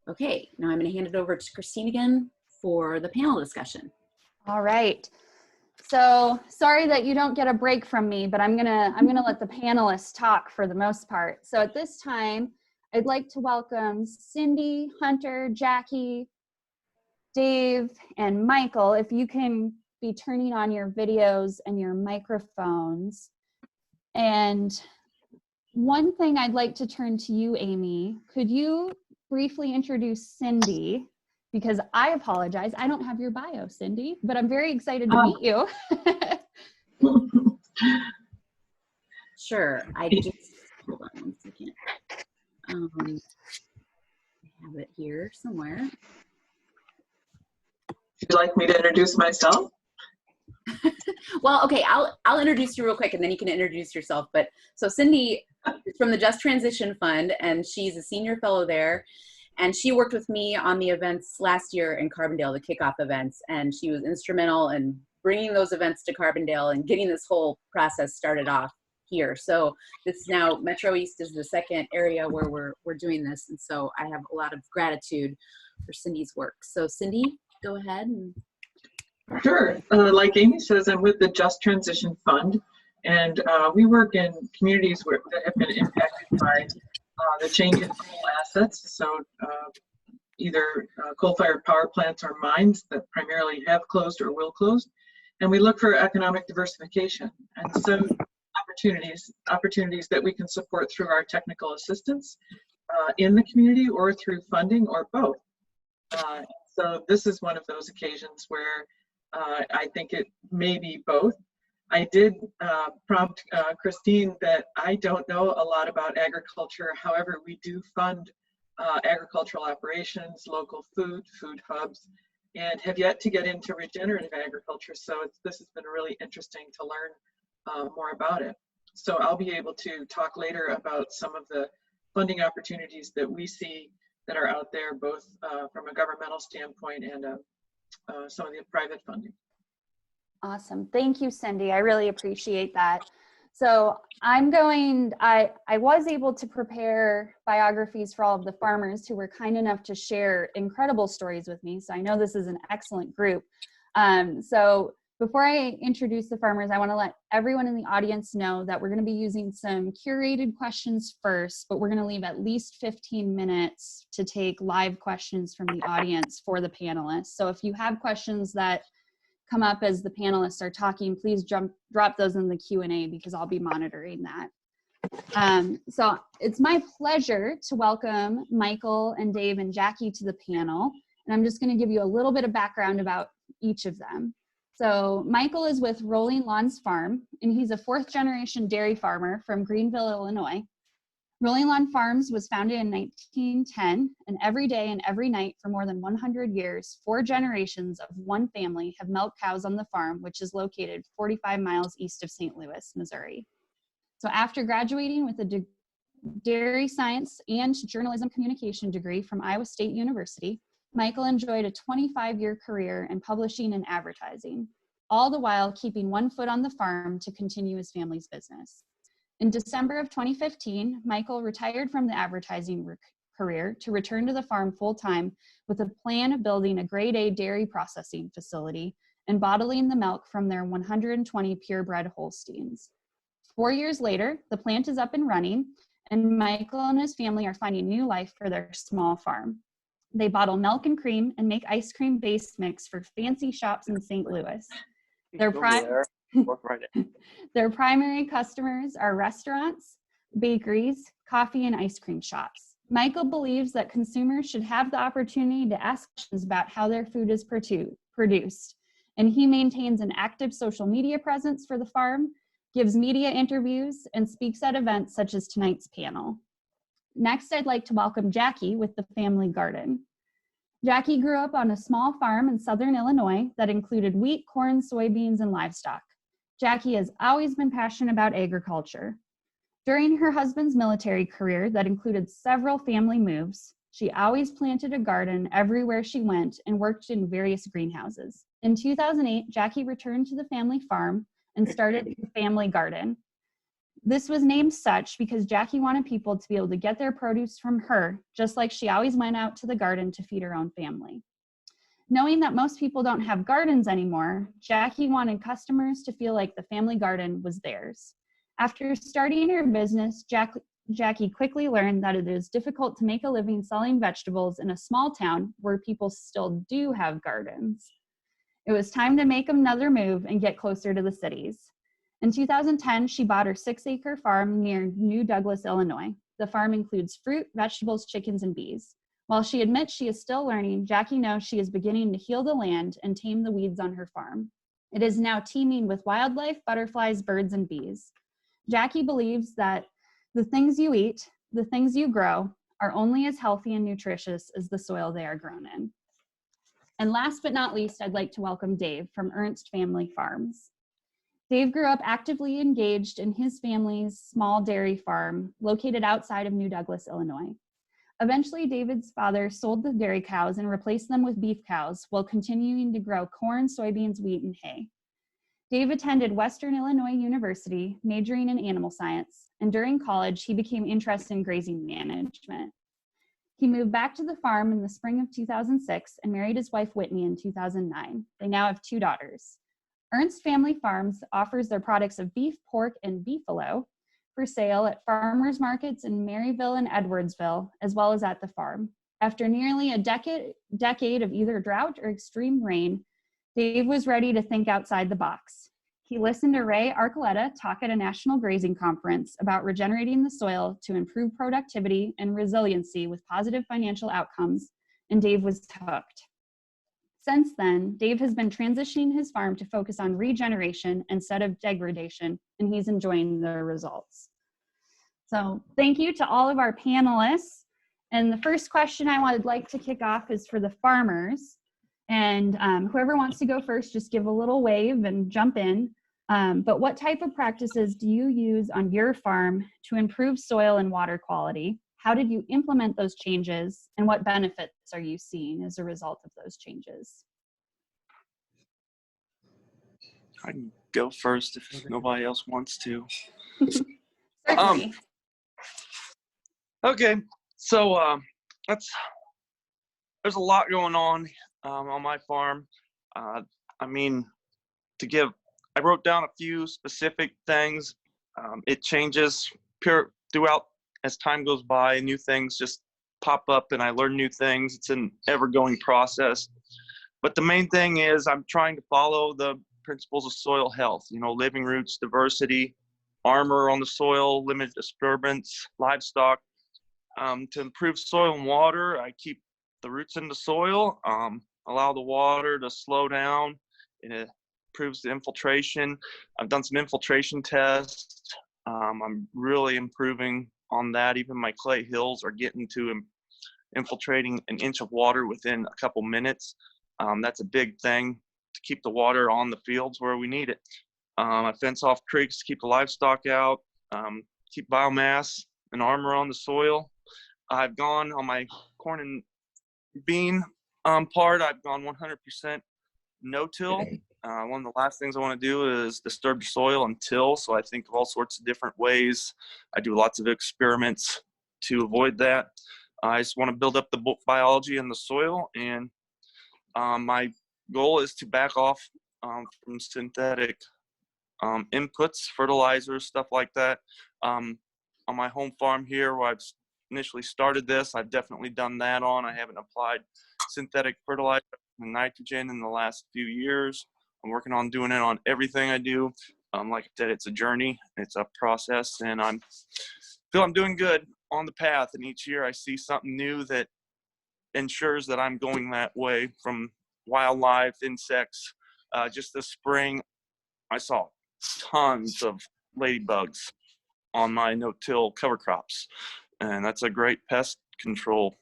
Okay, now I'm going to hand it over to Kristine again for the panel discussion. All right. So sorry that you don't get a break from me, but I'm gonna let the panelists talk for the most part. So at this time, I'd like to welcome Cindy, Hunter, Jackie, Dave, and Michael. If you can be turning on your videos and your microphones. And one thing I'd like to turn to you, Amy. Could you briefly introduce Cindy? Because I apologize, I don't have your bio, Cindy, but I'm very excited to meet you. Sure, I just, hold on one second. I have it here somewhere. Would you like me to introduce myself? Well, okay, I'll introduce you real quick and then you can introduce yourself. But so Cindy is from the Just Transition Fund and she's a senior fellow there. And she worked with me on the events last year in Carbondale, the kickoff events. And she was instrumental in bringing those events to Carbondale and getting this whole process started off here. So this is now Metro East is the second area where we're doing this. And so I have a lot of gratitude for Cindy's work. So Cindy, go ahead. Sure. Like Amy says, I'm with the Just Transition Fund, and we work in communities that have been impacted by the change in coal assets. So either coal-fired power plants or mines that primarily have closed or will close. And we look for economic diversification and so opportunities that we can support through our technical assistance in the community or through funding or both. So this is one of those occasions where I think it may be both. I did prompt Kristine that I don't know a lot about agriculture. However, we do fund agricultural operations, local food hubs, and have yet to get into regenerative agriculture. So this has been really interesting to learn more about it. So I'll be able to talk later about some of the funding opportunities that we see that are out there, both from a governmental standpoint and some of the private funding. Awesome. Thank you, Cindy. I really appreciate that. So I was able to prepare biographies for all of the farmers who were kind enough to share incredible stories with me. So I know this is an excellent group. So before I introduce the farmers, I want to let everyone in the audience know that we're going to be using some curated questions first, but we're going to leave at least 15 minutes to take live questions from the audience for the panelists. So if you have questions that come up as the panelists are talking, please drop those in the Q&A because I'll be monitoring that. So it's my pleasure to welcome Michael and Dave and Jackie to the panel. And I'm just going to give you a little bit of background about each of them. So Michael is with Rolling Lawns Farm, and he's a fourth-generation dairy farmer from Greenville, Illinois. Rolling Lawn Farms was founded in 1910, and every day and every night for more than 100 years, 4 generations of one family have milked cows on the farm, which is located 45 miles east of St. Louis, Missouri. So after graduating with a dairy science and journalism communication degree from Iowa State University, Michael enjoyed a 25-year career in publishing and advertising, all the while keeping one foot on the farm to continue his family's business. In December of 2015, Michael retired from the advertising career to return to the farm full-time with a plan of building a grade A dairy processing facility and bottling the milk from their 120 purebred Holsteins. 4 years later, the plant is up and running, and Michael and his family are finding new life for their small farm. They bottle milk and cream and make ice cream base mix for fancy shops in St. Louis. Their primary customers are restaurants, bakeries, coffee, and ice cream shops. Michael believes that consumers should have the opportunity to ask questions about how their food is produced, and he maintains an active social media presence for the farm, gives media interviews, and speaks at events such as tonight's panel. Next, I'd like to welcome Jackie with the family garden. Jackie grew up on a small farm in southern Illinois that included wheat, corn, soybeans, and livestock. Jackie has always been passionate about agriculture. During her husband's military career that included several family moves, she always planted a garden everywhere she went and worked in various greenhouses. In 2008, Jackie returned to the family farm and started the family garden. This was named such because Jackie wanted people to be able to get their produce from her, just like she always went out to the garden to feed her own family. Knowing that most people don't have gardens anymore, Jackie wanted customers to feel like the family garden was theirs. After starting her business, Jackie quickly learned that it is difficult to make a living selling vegetables in a small town where people still do have gardens. It was time to make another move and get closer to the cities. In 2010, she bought her 6-acre farm near New Douglas, Illinois. The farm includes fruit, vegetables, chickens, and bees. While she admits she is still learning, Jackie knows she is beginning to heal the land and tame the weeds on her farm. It is now teeming with wildlife, butterflies, birds, and bees. Jackie believes that the things you eat, the things you grow, are only as healthy and nutritious as the soil they are grown in. And last but not least, I'd like to welcome Dave from Ernst Family Farms. Dave grew up actively engaged in his family's small dairy farm located outside of New Douglas, Illinois. Eventually, David's father sold the dairy cows and replaced them with beef cows while continuing to grow corn, soybeans, wheat, and hay. Dave attended Western Illinois University, majoring in animal science, and during college, he became interested in grazing management. He moved back to the farm in the spring of 2006 and married his wife Whitney in 2009. They now have 2 daughters. Ernst Family Farms offers their products of beef, pork, and beefalo for sale at farmers markets in Maryville and Edwardsville, as well as at the farm. After nearly a decade of either drought or extreme rain, Dave was ready to think outside the box. He listened to Ray Archuleta talk at a national grazing conference about regenerating the soil to improve productivity and resiliency with positive financial outcomes, and Dave was hooked. Since then, Dave has been transitioning his farm to focus on regeneration instead of degradation, and he's enjoying the results. So thank you to all of our panelists. And the first question I would like to kick off is for the farmers. And whoever wants to go first, just give a little wave and jump in. But what type of practices do you use on your farm to improve soil and water quality? How did you implement those changes, and what benefits are you seeing as a result of those changes? I can go first if nobody else wants to. Certainly. Okay, so there's a lot going on my farm. I mean, I wrote down a few specific things. It changes throughout as time goes by. New things just pop up and I learn new things. It's an ever-going process. But the main thing is I'm trying to follow the principles of soil health, living roots, diversity, armor on the soil, limited disturbance, livestock. To improve soil and water, I keep the roots in the soil, allow the water to slow down. It improves the infiltration. I've done some infiltration tests. I'm really improving on that. Even my clay hills are getting to infiltrating an inch of water within a couple minutes. That's a big thing to keep the water on the fields where we need it. I fence off creeks to keep the livestock out, keep biomass and armor on the soil. I've gone on my corn and bean part, I've gone 100% no-till. One of the last things I want to do is disturb the soil and till, so I think of all sorts of different ways. I do lots of experiments to avoid that. I just want to build up the biology in the soil, and my goal is to back off from synthetic inputs, fertilizers, stuff like that. On my home farm here, where I've initially started this, I've definitely done that on. I haven't applied synthetic fertilizer and nitrogen in the last few years. I'm working on doing it on everything I do. Like I said, it's a journey, it's a process, and I feel I'm doing good on the path. And each year I see something new that ensures that I'm going that way, from wildlife, insects. Just this spring, I saw tons of ladybugs on my no-till cover crops. And that's a great pest control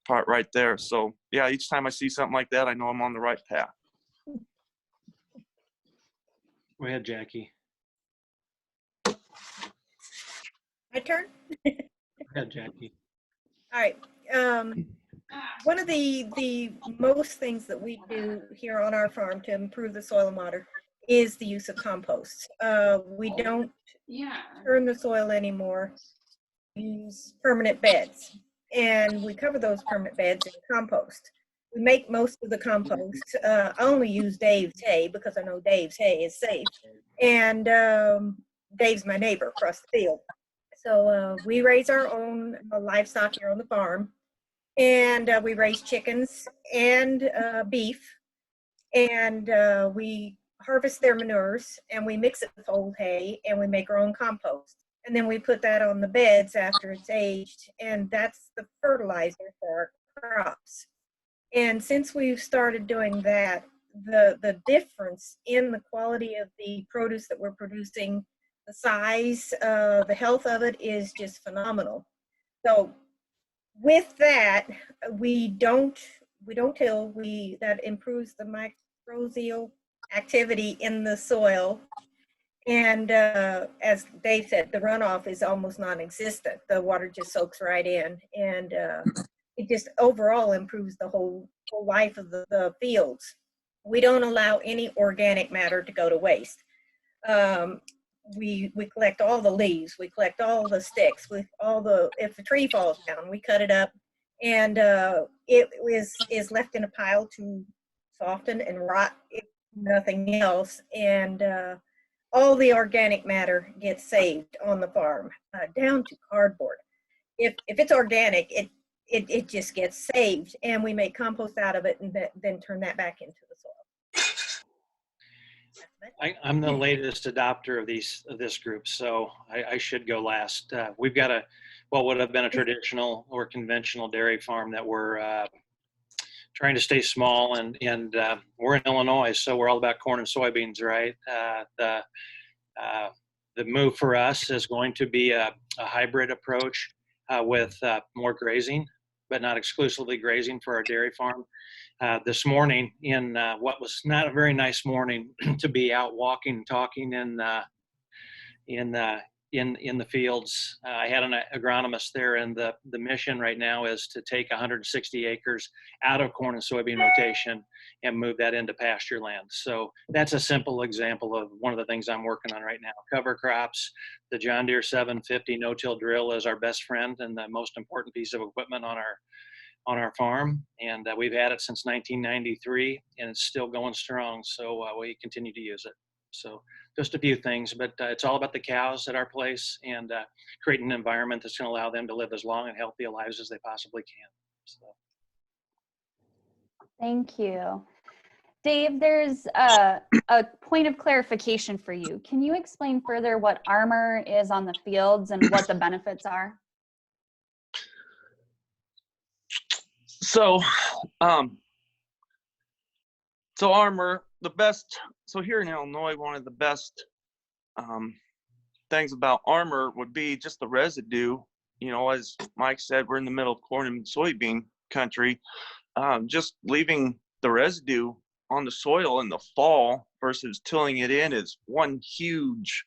part right there. So yeah, each time I see something like that, I know I'm on the right path. Go ahead, Jackie. My turn? Go ahead, Jackie. All right. One of the most things that we do here on our farm to improve the soil and water is the use of compost. We don't turn the soil anymore. We use permanent beds, and we cover those permanent beds in compost. We make most of the compost. I only use Dave's hay because I know Dave's hay is safe, and Dave's my neighbor across the field. So we raise our own livestock here on the farm, and we raise chickens and beef, and we harvest their manures, and we mix it with old hay, and we make our own compost. And then we put that on the beds after it's aged, and that's the fertilizer for our crops. And since we've started doing that, the difference in the quality of the produce that we're producing, the size, the health of it is just phenomenal. So with that, we don't till that improves the microbial activity in the soil. And as Dave said, the runoff is almost non-existent. The water just soaks right in, and it just overall improves the whole life of the fields. We don't allow any organic matter to go to waste. We collect all the leaves, we collect all the sticks, if a tree falls down, we cut it up, and it is left in a pile to soften and rot, if nothing else. And all the organic matter gets saved on the farm, down to cardboard. If it's organic, it just gets saved, and we make compost out of it, and then turn that back into the soil. I'm the latest adopter of this group, so I should go last. We've got what would have been a traditional or conventional dairy farm that we're trying to stay small, and we're in Illinois, so we're all about corn and soybeans, right? The move for us is going to be a hybrid approach with more grazing, but not exclusively grazing for our dairy farm. This morning, in what was not a very nice morning, to be out walking, talking in the fields. I had an agronomist there, and the mission right now is to take 160 acres out of corn and soybean rotation and move that into pasture land. So that's a simple example of one of the things I'm working on right now. Cover crops. The John Deere 750 no-till drill is our best friend and the most important piece of equipment on our farm, and we've had it since 1993, and it's still going strong, so we continue to use it. So just a few things, but it's all about the cows at our place, and creating an environment that's going to allow them to live as long and healthy lives as they possibly can. So. Thank you. Dave, there's a point of clarification for you. Can you explain further what armor is on the fields and what the benefits are? So, armor, so here in Illinois, one of the best things about armor would be just the residue. You know, as Mike said, we're in the middle of corn and soybean country. Just leaving the residue on the soil in the fall versus tilling it in is one huge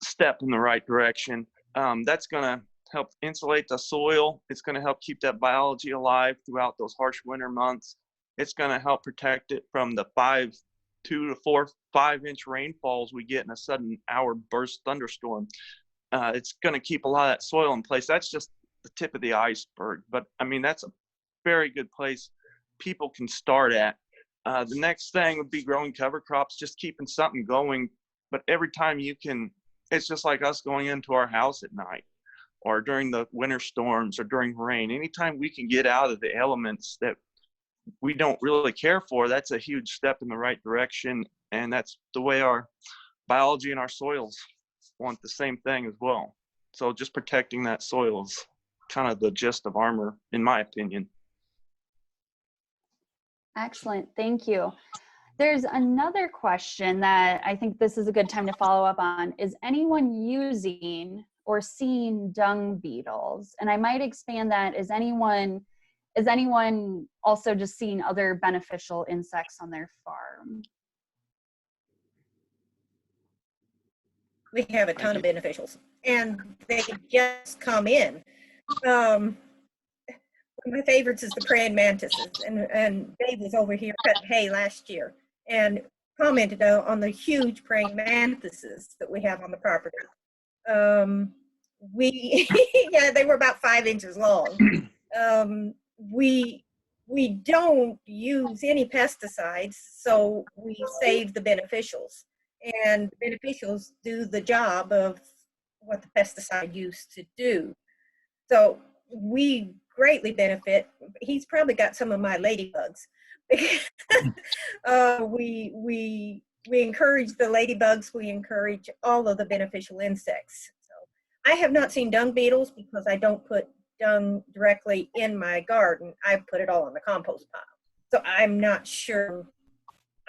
step in the right direction. That's going to help insulate the soil. It's going to help keep that biology alive throughout those harsh winter months. It's going to help protect it from the 2 to 4, 5-inch rainfalls we get in a sudden hour burst thunderstorm. It's going to keep a lot of that soil in place. That's just the tip of the iceberg. But I mean, that's a very good place people can start at. The next thing would be growing cover crops, just keeping something going. But every time you can, it's just like us going into our house at night or during the winter storms or during rain. Anytime we can get out of the elements that we don't really care for, that's a huge step in the right direction. And that's the way our biology and our soils want the same thing as well. So just protecting that soil is kind of the gist of armor, in my opinion. Excellent, thank you. There's another question that I think this is a good time to follow up on. Is anyone using or seeing dung beetles? And I might expand that. Is anyone also just seeing other beneficial insects on their farm? We have a ton of beneficials, and they just come in. One of my favorites is the praying mantises, and Dave was over here cutting hay last year, and commented on the huge praying mantises that we have on the property. We, yeah, they were about 5 inches long. We don't use any pesticides, so we save the beneficials. And the beneficials do the job of what the pesticide used to do. So we greatly benefit. He's probably got some of my ladybugs. We encourage the ladybugs. We encourage all of the beneficial insects. So I have not seen dung beetles because I don't put dung directly in my garden. I put it all in the compost pile. So I'm not sure.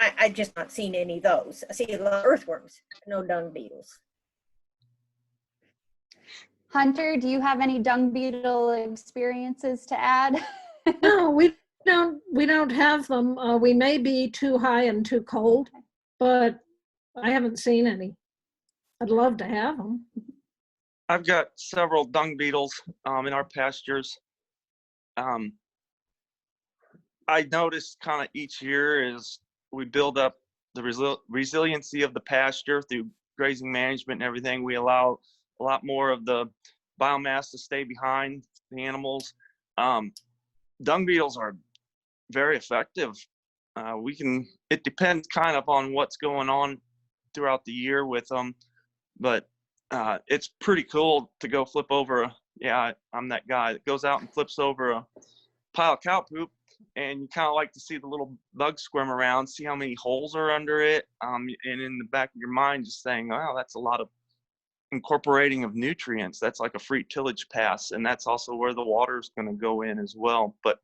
I just not seen any of those. I see a lot of earthworms, no dung beetles. Hunter, do you have any dung beetle experiences to add? No, we don't have them. We may be too high and too cold, but I haven't seen any. I'd love to have them. I've got several dung beetles in our pastures. I noticed kind of each year as we build up the resiliency of the pasture through grazing management and everything, we allow a lot more of the biomass to stay behind the animals. Dung beetles are very effective. It depends kind of on what's going on throughout the year with them, but it's pretty cool to go flip over. I'm that guy that goes out and flips over a pile of cow poop, and you kind of like to see the little bugs squirm around, see how many holes are under it, and in the back of your mind just saying, wow, that's a lot of incorporating of nutrients. That's like a free tillage pass, and that's also where the water is going to go in as well. But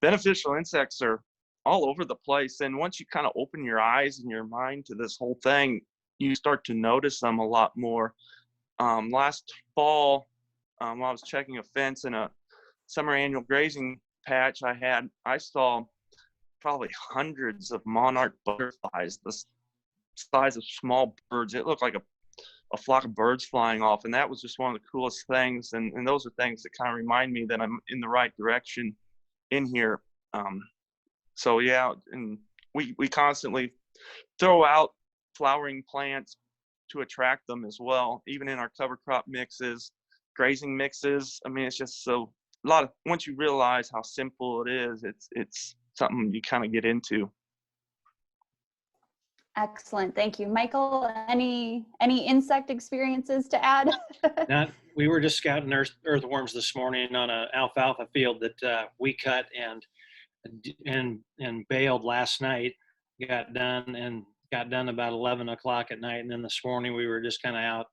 beneficial insects are all over the place, and once you kind of open your eyes and your mind to this whole thing, you start to notice them a lot more. Last fall, while I was checking a fence in a summer annual grazing patch I saw probably hundreds of monarch butterflies, the size of small birds. It looked like a flock of birds flying off, and that was just one of the coolest things. And those are things that kind of remind me that I'm in the right direction in here. So yeah, and we constantly throw out flowering plants to attract them as well, even in our cover crop mixes, grazing mixes. I mean, it's just so a lot of, once you realize how simple it is, it's something you kind of get into. Excellent, thank you. Michael, any insect experiences to add? We were just scouting earthworms this morning on an alfalfa field that we cut and baled last night. Got done about 11 o'clock at night, and then this morning we were just kind of out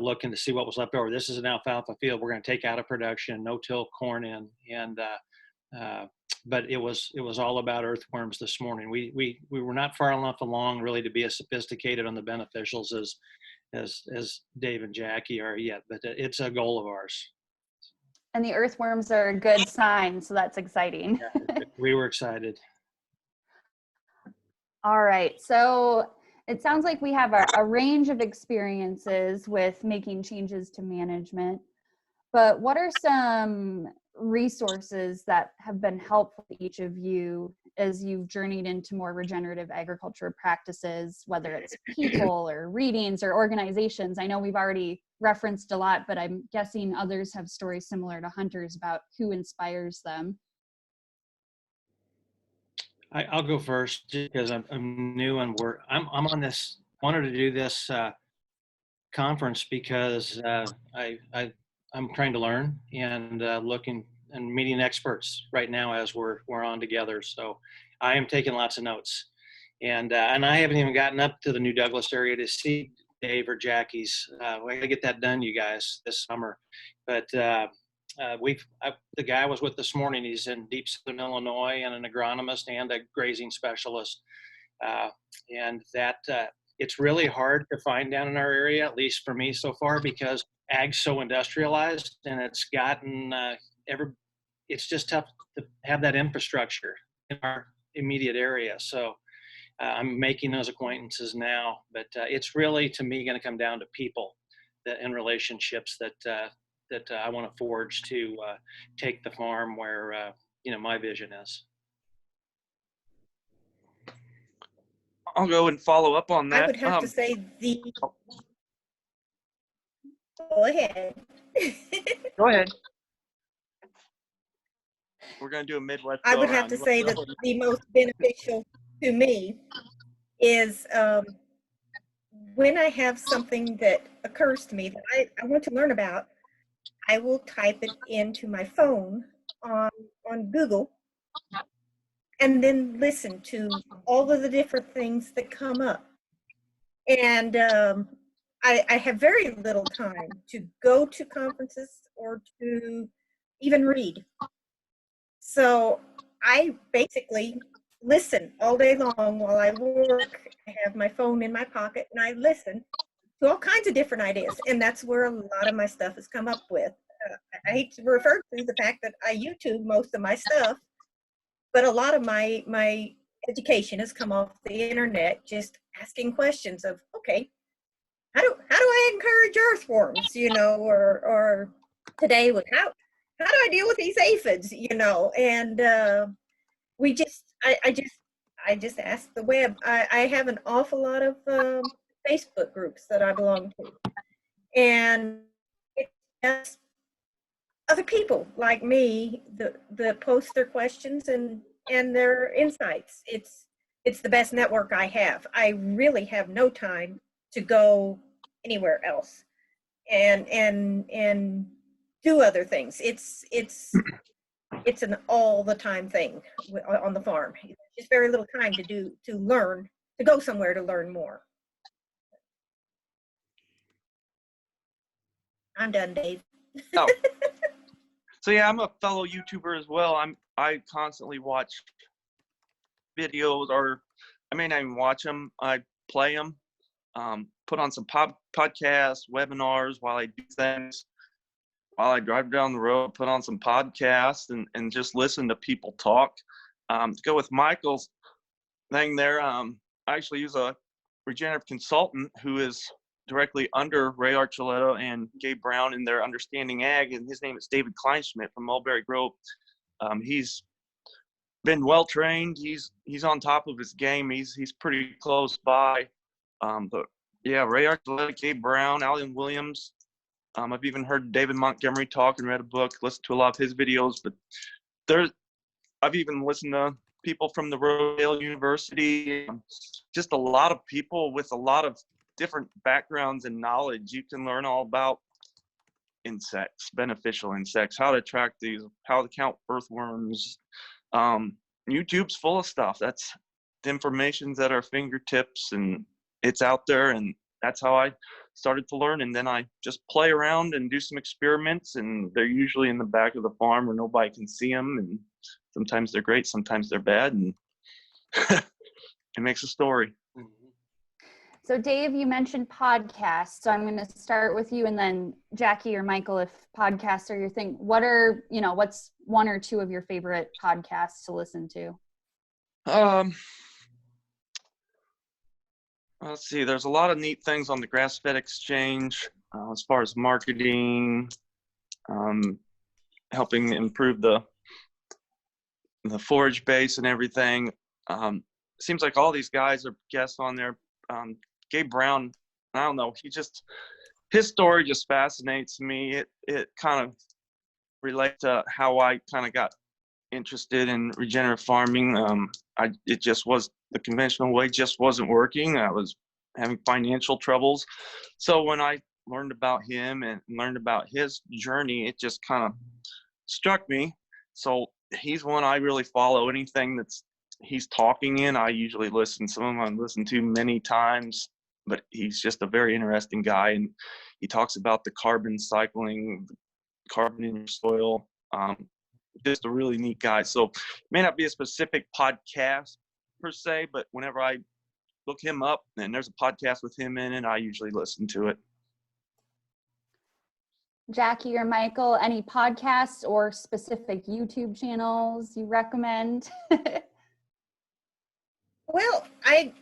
looking to see what was left over. This is an alfalfa field we're going to take out of production, no-till corn in, and but it was all about earthworms this morning. We were not far enough along really to be as sophisticated on the beneficials as Dave and Jackie are yet, but it's a goal of ours. And the earthworms are a good sign, so that's exciting. Yeah, we were excited. All right, so it sounds like we have a range of experiences with making changes to management, but what are some resources that have been helpful to each of you as you've journeyed into more regenerative agriculture practices, whether it's people or readings or organizations? I know we've already referenced a lot, but I'm guessing others have stories similar to Hunter's about who inspires them. I'll go first because I'm new and I'm on this, wanted to do this conference because I'm trying to learn and looking and meeting experts right now as we're on together. So I am taking lots of notes, and I haven't even gotten up to the New Douglas area to see Dave or Jackie's. We gotta get that done, you guys, this summer. But the guy I was with this morning, he's in deep southern Illinois and an agronomist and a grazing specialist. And that it's really hard to find down in our area, at least for me so far, because ag's so industrialized and it's gotten, it's just tough to have that infrastructure in our immediate area. So I'm making those acquaintances now, but it's really, to me, going to come down to people and relationships that I want to forge to take the farm where my vision is. I'll go and follow up on that. I would have to say go ahead. Go ahead. We're going to do a Midwest. I would have to say that the most beneficial to me is when I have something that occurs to me that I want to learn about, I will type it into my phone on Google and then listen to all of the different things that come up. And I have very little time to go to conferences or to even read. So I basically listen all day long while I work. I have my phone in my pocket and I listen to all kinds of different ideas. And that's where a lot of my stuff has come up with. I hate to refer to the fact that I YouTube most of my stuff, but a lot of my education has come off the internet, just asking questions of, okay, how do I encourage earthworms, you know, or today with how do I deal with these aphids, you know, and I just ask the web. I have an awful lot of Facebook groups that I belong to, and it's other people like me that post their questions and their insights. It's the best network I have. I really have no time to go anywhere else and do other things. It's an all the time thing on the farm. There's very little time to go somewhere to learn more. I'm done, Dave. Oh. So yeah, I'm a fellow YouTuber as well. I constantly watch videos, or I may not even watch them. I play them, put on some podcasts, webinars while I do things. While I drive down the road, put on some podcasts and just listen to people talk. To go with Michael's thing there, I actually use a regenerative consultant who is directly under Ray Archuleta and Gabe Brown in their Understanding Ag, and his name is David Kleinschmidt from Mulberry Grove. He's been well trained. He's on top of his game. He's pretty close by. But yeah, Ray Archuleta, Gabe Brown, Alan Williams. I've even heard David Montgomery talk and read a book, listened to a lot of his videos. But I've even listened to people from the Rodale University. Just a lot of people with a lot of different backgrounds and knowledge. You can learn all about insects, beneficial insects, how to track these, how to count earthworms. YouTube's full of stuff. That's the information's at our fingertips and it's out there, and that's how I started to learn. And then I just play around and do some experiments, and they're usually in the back of the farm where nobody can see them, and sometimes they're great, sometimes they're bad, and it makes a story. So Dave, you mentioned podcasts. So I'm going to start with you, and then Jackie or Michael, if podcasts are your thing, what's one or two of your favorite podcasts to listen to? Let's see, there's a lot of neat things on the Grass-Fed Exchange as far as marketing, helping improve the forage base and everything. Seems like all these guys are guests on there. Gabe Brown, I don't know, his story just fascinates me. It kind of relates to how I kind of got interested in regenerative farming. It just was, the conventional way just wasn't working. I was having financial troubles. So when I learned about him and learned about his journey, it just kind of struck me. So he's one I really follow. Anything he's talking in, I usually listen. Some of them I've listened to many times, but he's just a very interesting guy. And he talks about the carbon cycling, carbon in your soil. Just a really neat guy. So it may not be a specific podcast per se, but whenever I look him up and there's a podcast with him in it, I usually listen to it. Jackie or Michael, any podcasts or specific YouTube channels you recommend? Well, I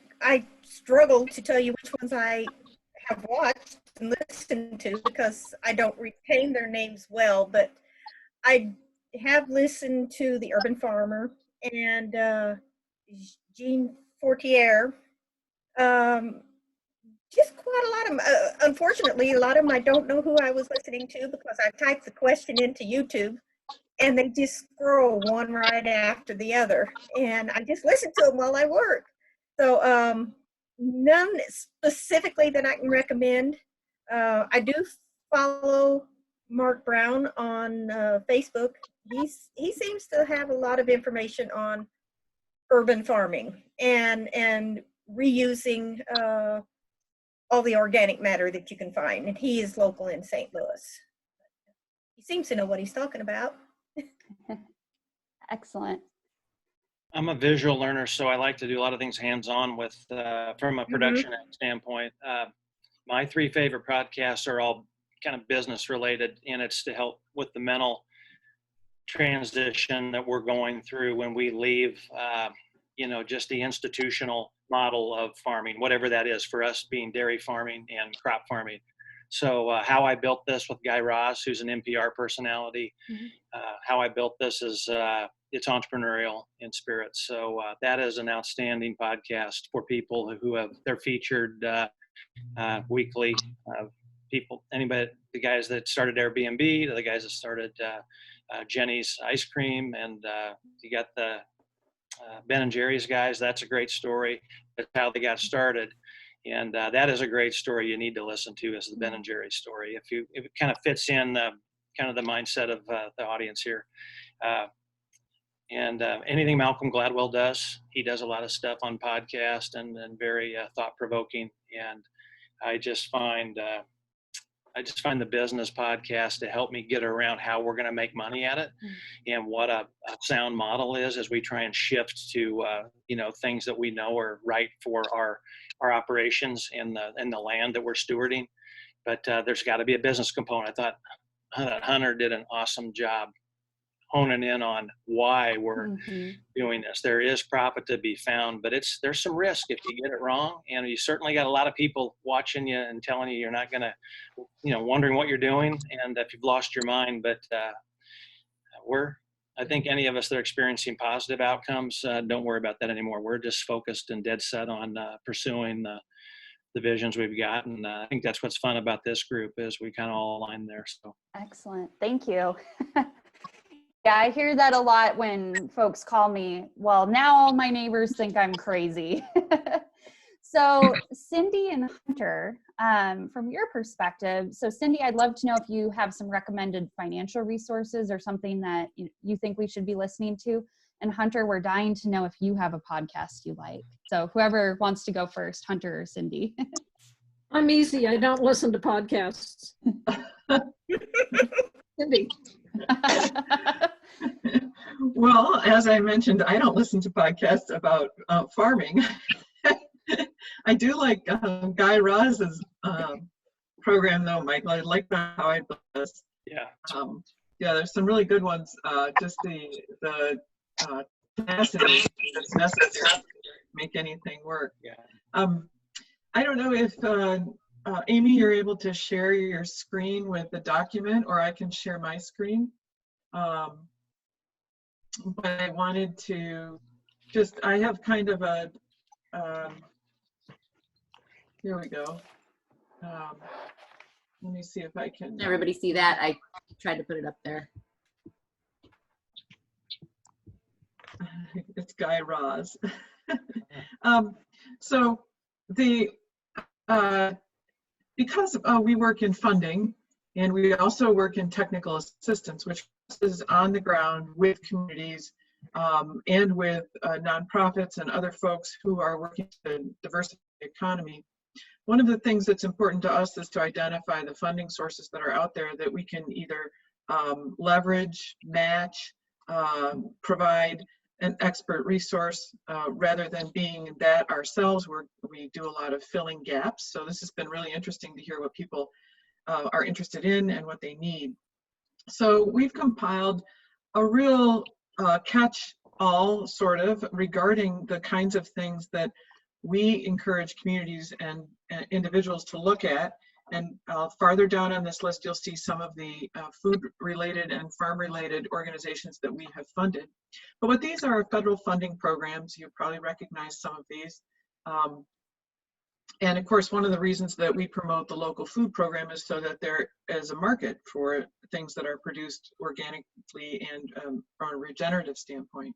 struggle to tell you which ones I have watched and listened to because I don't retain their names well, but I have listened to The Urban Farmer and Jean Fortier Just quite a lot of them. Unfortunately, a lot of them I don't know who I was listening to because I typed the question into YouTube and they just scroll one right after the other. And I just listen to them while I work. So none specifically that I can recommend. I do follow Mark Brown on Facebook. He seems to have a lot of information on urban farming and reusing all the organic matter that you can find. And he is local in St. Louis. He seems to know what he's talking about. Excellent. I'm a visual learner, so I like to do a lot of things hands-on with, from a production standpoint. My 3 favorite podcasts are all kind of business related, and it's to help with the mental transition that we're going through when we leave, just the institutional model of farming, whatever that is for us being dairy farming and crop farming. So how I built this with Guy Raz, who's an NPR personality, how I built this is it's entrepreneurial in spirit. So that is an outstanding podcast for people who they're featured weekly. Anybody, the guys that started Airbnb, the guys that started Jenny's Ice Cream, and you got the Ben and Jerry's guys. That's a great story. That's how they got started. And that is a great story you need to listen to, is the Ben and Jerry's story. If it kind of fits in kind of the mindset of the audience here. And anything Malcolm Gladwell does, he does a lot of stuff on podcast and very thought-provoking. And I just find the business podcast to help me get around how we're going to make money at it and what a sound model is as we try and shift to, things that we know are right for our operations and the land that we're stewarding. But there's got to be a business component. I thought Hunter did an awesome job honing in on why we're doing this. There is profit to be found, but there's some risk if you get it wrong. And you certainly got a lot of people watching you and telling you you're not going to, wondering what you're doing and if you've lost your mind. But I think any of us that are experiencing positive outcomes, don't worry about that anymore. We're just focused and dead set on pursuing the visions we've got. And I think that's what's fun about this group is we kind of all align there. So Excellent. Thank you. Yeah, I hear that a lot when folks call me, well, now all my neighbors think I'm crazy. So Cindy and Hunter, from your perspective, so Cindy, I'd love to know if you have some recommended financial resources or something that you think we should be listening to. And Hunter, we're dying to know if you have a podcast you like. So whoever wants to go first, Hunter or Cindy. I'm easy. I don't listen to podcasts. Cindy. Well, as I mentioned, I don't listen to podcasts about farming. I do like Guy Raz's program, though, Michael. I like how I built this. Yeah. There's some really good ones. Just the tenacity that's necessary to make anything work. Yeah. I don't know if Amy, you're able to share your screen with the document, or I can share my screen. But I wanted to I have kind of a, here we go. Let me see if I can. Everybody see that? I tried to put it up there. It's Guy Raz. So because we work in funding and we also work in technical assistance, which is on the ground with communities and with nonprofits and other folks who are working to diversify the economy. One of the things that's important to us is to identify the funding sources that are out there that we can either leverage, match, provide an expert resource rather than being that ourselves. We do a lot of filling gaps. So this has been really interesting to hear what people are interested in and what they need. So we've compiled a real catch-all sort of regarding the kinds of things that we encourage communities and individuals to look at. And farther down on this list, you'll see some of the food-related and farm-related organizations that we have funded. But what these are federal funding programs. You probably recognize some of these. And of course, one of the reasons that we promote the local food program is so that there is a market for things that are produced organically and from a regenerative standpoint.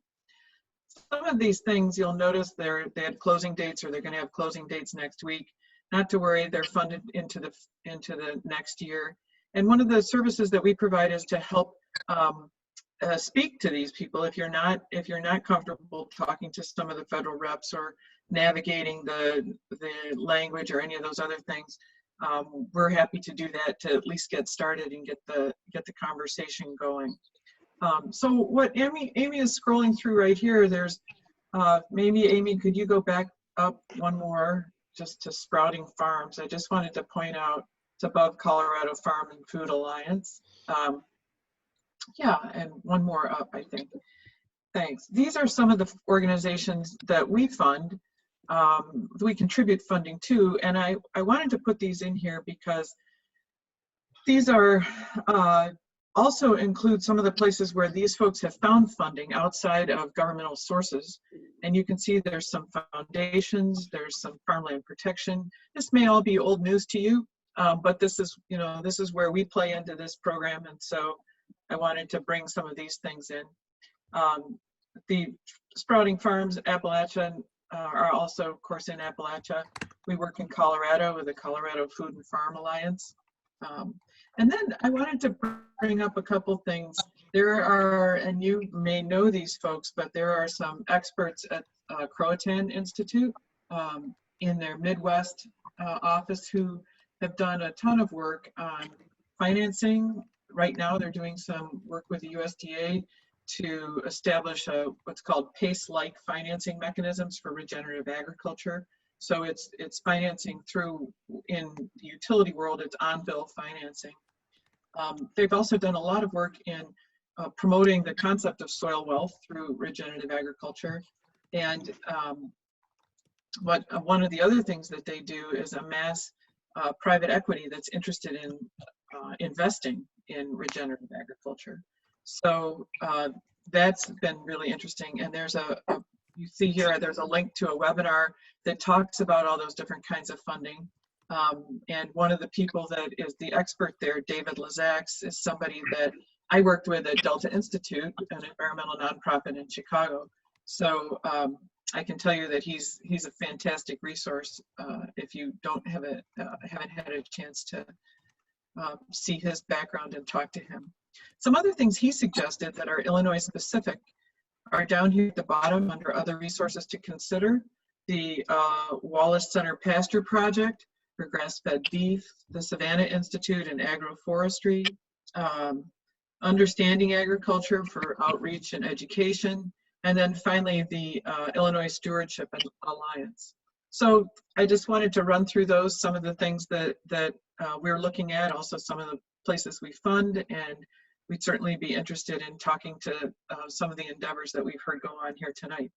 Some of these things you'll notice they had closing dates, or they're going to have closing dates next week. Not to worry, they're funded into the next year. And one of the services that we provide is to help speak to these people. If you're not comfortable talking to some of the federal reps or navigating the language or any of those other things, we're happy to do that to at least get started and get the conversation going. So what Amy is scrolling through right here, there's maybe Amy, could you go back up one more just to Sprouting Farms? I just wanted to point out it's above Colorado Farm and Food Alliance. Yeah, and one more up, I think. Thanks. These are some of the organizations that we fund. We contribute funding to, and I wanted to put these in here because these are also include some of the places where these folks have found funding outside of governmental sources. And you can see there's some foundations, there's some farmland protection. This may all be old news to you, but this is where we play into this program, and so I wanted to bring some of these things in. The Sprouting Farms, Appalachia, are also, of course, in Appalachia. We work in Colorado with the Colorado Food and Farm Alliance. And then I wanted to bring up a couple things. There are, and you may know these folks, but there are some experts at Croatan Institute in their Midwest office who have done a ton of work on financing. Right now, they're doing some work with the USDA to establish what's called PACE-like financing mechanisms for regenerative agriculture. So it's financing through, in the utility world, it's on-bill financing. They've also done a lot of work in promoting the concept of soil wealth through regenerative agriculture. And one of the other things that they do is amass private equity that's interested in investing in regenerative agriculture. So that's been really interesting. And there's you see here, there's a link to a webinar that talks about all those different kinds of funding. And one of the people that is the expert there, David Lazax, is somebody that I worked with at Delta Institute, an environmental nonprofit in Chicago. So I can tell you that he's a fantastic resource if you haven't had a chance to see his background and talk to him. Some other things he suggested that are Illinois specific are down here at the bottom under other resources to consider. The Wallace Center Pasture Project for grass-fed beef, the Savannah Institute in agroforestry, Understanding Agriculture for outreach and education, and then finally the Illinois Stewardship Alliance. So I just wanted to run through those, some of the things that we're looking at, also some of the places we fund, and we'd certainly be interested in talking to some of the endeavors that we've heard go on here tonight.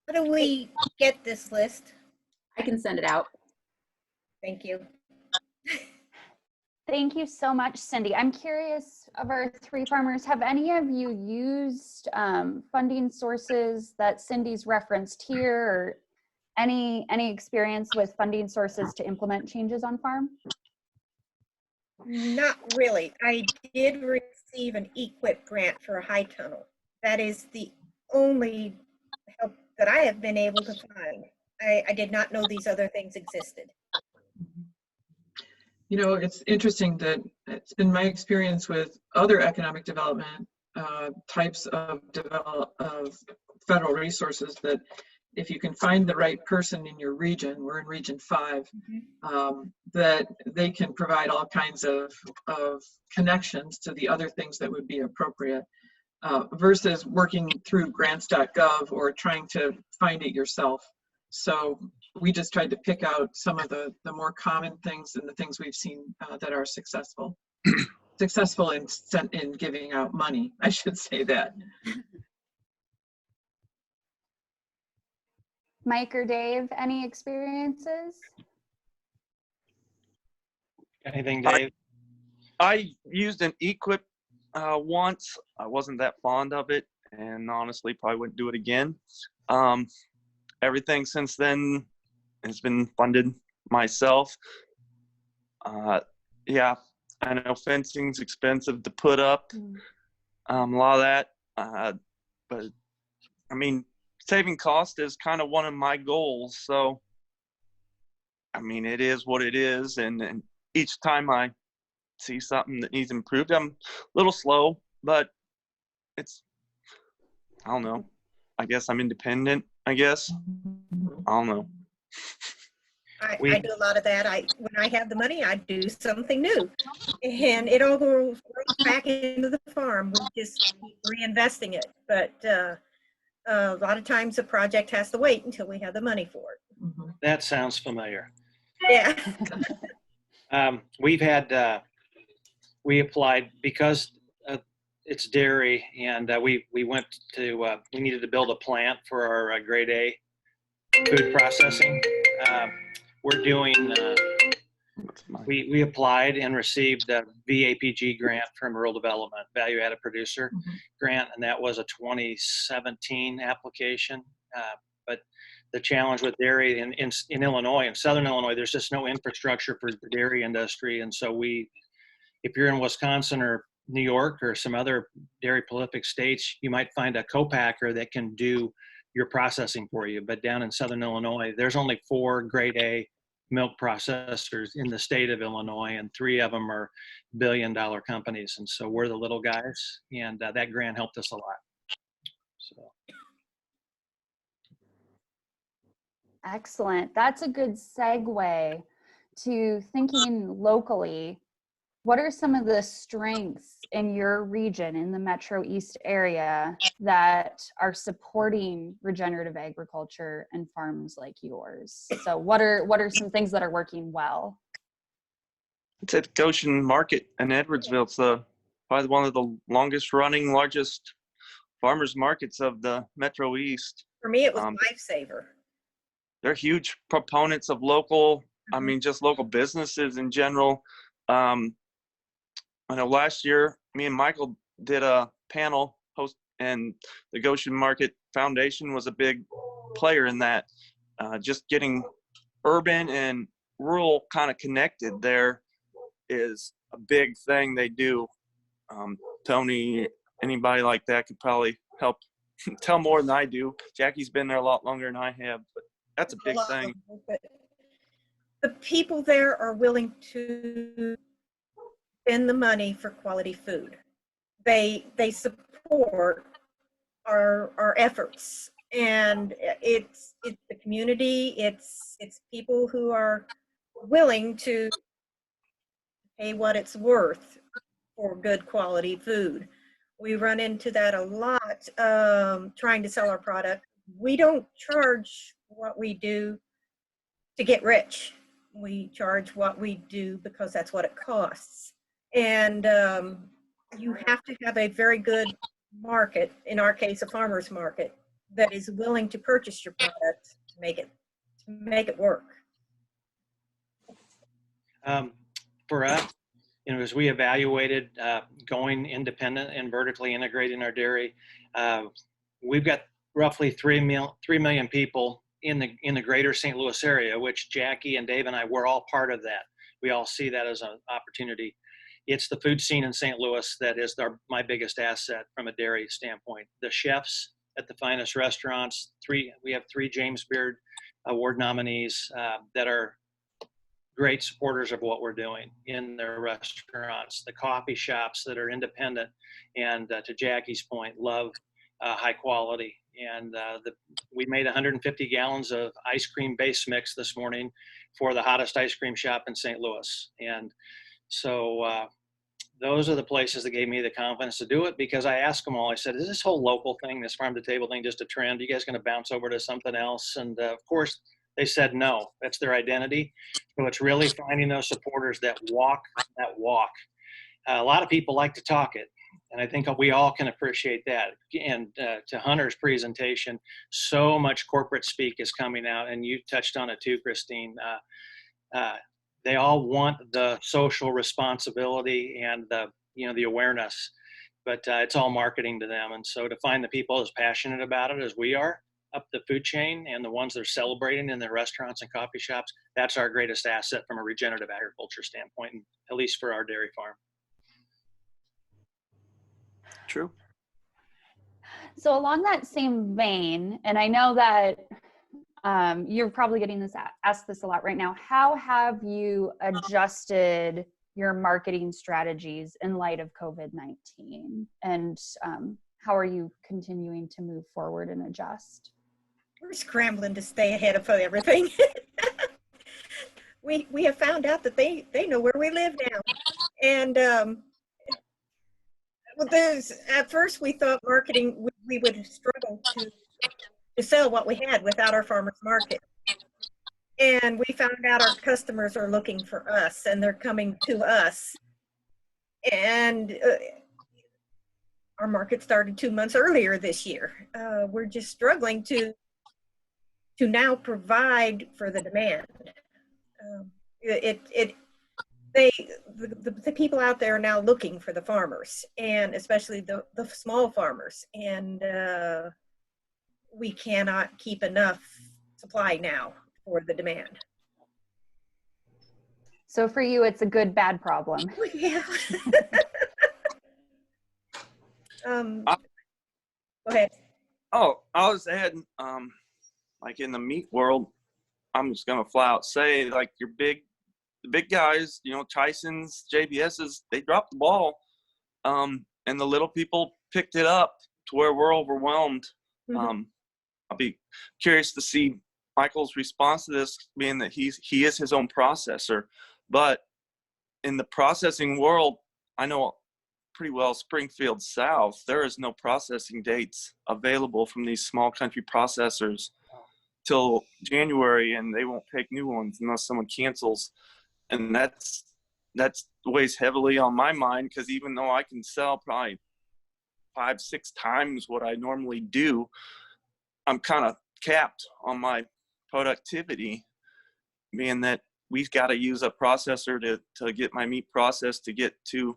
How do we get this list? I can send it out. Thank you. Thank you so much, Cindy. I'm curious, of our three farmers, have any of you used funding sources that Cindy's referenced here, or any experience with funding sources to implement changes on farm? Not really. I did receive an EQIP grant for a high tunnel. That is the only help that I have been able to find. I did not know these other things existed. You know, it's interesting that it's been my experience with other economic development types of federal resources that if you can find the right person in your region, we're in Region 5, that they can provide all kinds of connections to the other things that would be appropriate versus working through grants.gov or trying to find it yourself. So we just tried to pick out some of the more common things and the things we've seen that are successful. Successful in giving out money, I should say that. Mike or Dave, any experiences? Anything, Dave? I used an EQIP once. I wasn't that fond of it, and honestly probably wouldn't do it again. everything since then has been funded myself. Yeah, I know fencing's expensive to put up, a lot of that, but I mean, saving cost is kind of one of my goals. So, I mean, it is what it is, and each time I see something that needs improved, I'm a little slow, but it's, I don't know. I guess I'm independent, I guess. I don't know. I do a lot of that. When I have the money, I do something new, and it all goes back into the farm. We just keep reinvesting it, but a lot of times the project has to wait until we have the money for it. That sounds familiar. Yeah. We've had, we applied because it's dairy, and we went to, we needed to build a plant for our grade A food processing. We're doing, we applied and received a VAPG grant from Rural Development, Value Added Producer grant, and that was a 2017 application. But the challenge with dairy in Illinois, in Southern Illinois, there's just no infrastructure for the dairy industry. And so if you're in Wisconsin or New York or some other dairy prolific states, you might find a co-packer that can do your processing for you. But down in Southern Illinois, there's only 4 grade A milk processors in the state of Illinois, and 3 of them are billion-dollar companies. And so we're the little guys, and that grant helped us a lot. So. Excellent. That's a good segue to thinking locally. What are some of the strengths in your region, in the Metro East area, that are supporting regenerative agriculture and farms like yours? So what are some things that are working well? It's at Goshen Market in Edwardsville. It's probably one of the longest running, largest farmers markets of the Metro East. For me, it was Lifesaver. They're huge proponents of local, I mean, just local businesses in general. I know last year, me and Michael did a panel host, and the Goshen Market Foundation was a big player in that. Just getting urban and rural kind of connected there is a big thing they do. Tony, anybody like that could probably help tell more than I do. Jackie's been there a lot longer than I have, but that's a big thing. The people there are willing to spend the money for quality food. They support our efforts, and it's the community. It's people who are willing to pay what it's worth for good quality food. We run into that a lot, trying to sell our product. We don't charge what we do to get rich. We charge what we do because that's what it costs. And you have to have a very good market, in our case, a farmer's market, that is willing to purchase your product to make it work. For us, as we evaluated going independent and vertically integrating our dairy, we've got roughly 3 million people in the greater St. Louis area, which Jackie and Dave and I, we're all part of that. We all see that as an opportunity. It's the food scene in St. Louis that is my biggest asset from a dairy standpoint. The chefs at the finest restaurants, we have 3 James Beard Award nominees that are great supporters of what we're doing in their restaurants. The coffee shops that are independent and, to Jackie's point, love high quality. And we made 150 gallons of ice cream base mix this morning for the hottest ice cream shop in St. Louis. And so those are the places that gave me the confidence to do it, because I asked them all, I said, is this whole local thing, this farm to table thing, just a trend? Are you guys going to bounce over to something else? And of course, they said no. That's their identity. So it's really finding those supporters that walk that walk. A lot of people like to talk it, and I think we all can appreciate that. And to Hunter's presentation, so much corporate speak is coming out, and you touched on it too, Kristine. They all want the social responsibility and the awareness, but it's all marketing to them. And so to find the people as passionate about it as we are, up the food chain and the ones that are celebrating in their restaurants and coffee shops, that's our greatest asset from a regenerative agriculture standpoint, and at least for our dairy farm. True. So along that same vein, and I know that you're probably getting asked this a lot right now, how have you adjusted your marketing strategies in light of COVID-19? And how are you continuing to move forward and adjust? We're scrambling to stay ahead of everything. We have found out that they know where we live now. And at first we thought marketing, we would struggle to sell what we had without our farmers market. And we found out our customers are looking for us and they're coming to us. And our market started 2 months earlier this year. We're just struggling to now provide for the demand. The people out there are now looking for the farmers, and especially the small farmers, and we cannot keep enough supply now for the demand. So for you, it's a good, bad problem. Yeah. Go ahead. Oh, I was adding, like in the meat world, I'm just gonna flat out say, like the big guys, you know, Tyson's, JBS's, they dropped the ball, and the little people picked it up to where we're overwhelmed. Mm-hmm. I'll be curious to see Michael's response to this, being that he is his own processor, but in the processing world, I know pretty well Springfield South, there is no processing dates available from these small country processors till January, and they won't take new ones unless someone cancels. And that's weighs heavily on my mind, because even though I can sell probably 5-6 times what I normally do, I'm kind of capped on my productivity, being that we've got to use a processor to get my meat processed to get to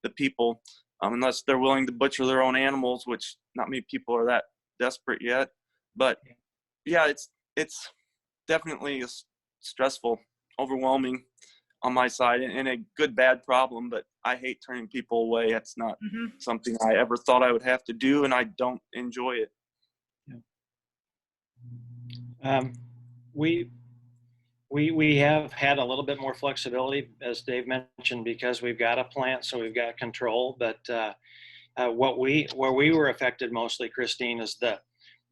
the people, unless they're willing to butcher their own animals, which not many people are that desperate yet. But yeah, it's definitely stressful, overwhelming on my side, and a good bad problem. But I hate turning people away. That's not something I ever thought I would have to do, and I don't enjoy it. We have had a little bit more flexibility, as Dave mentioned, because we've got a plant, so we've got control. But where we were affected mostly, Kristine,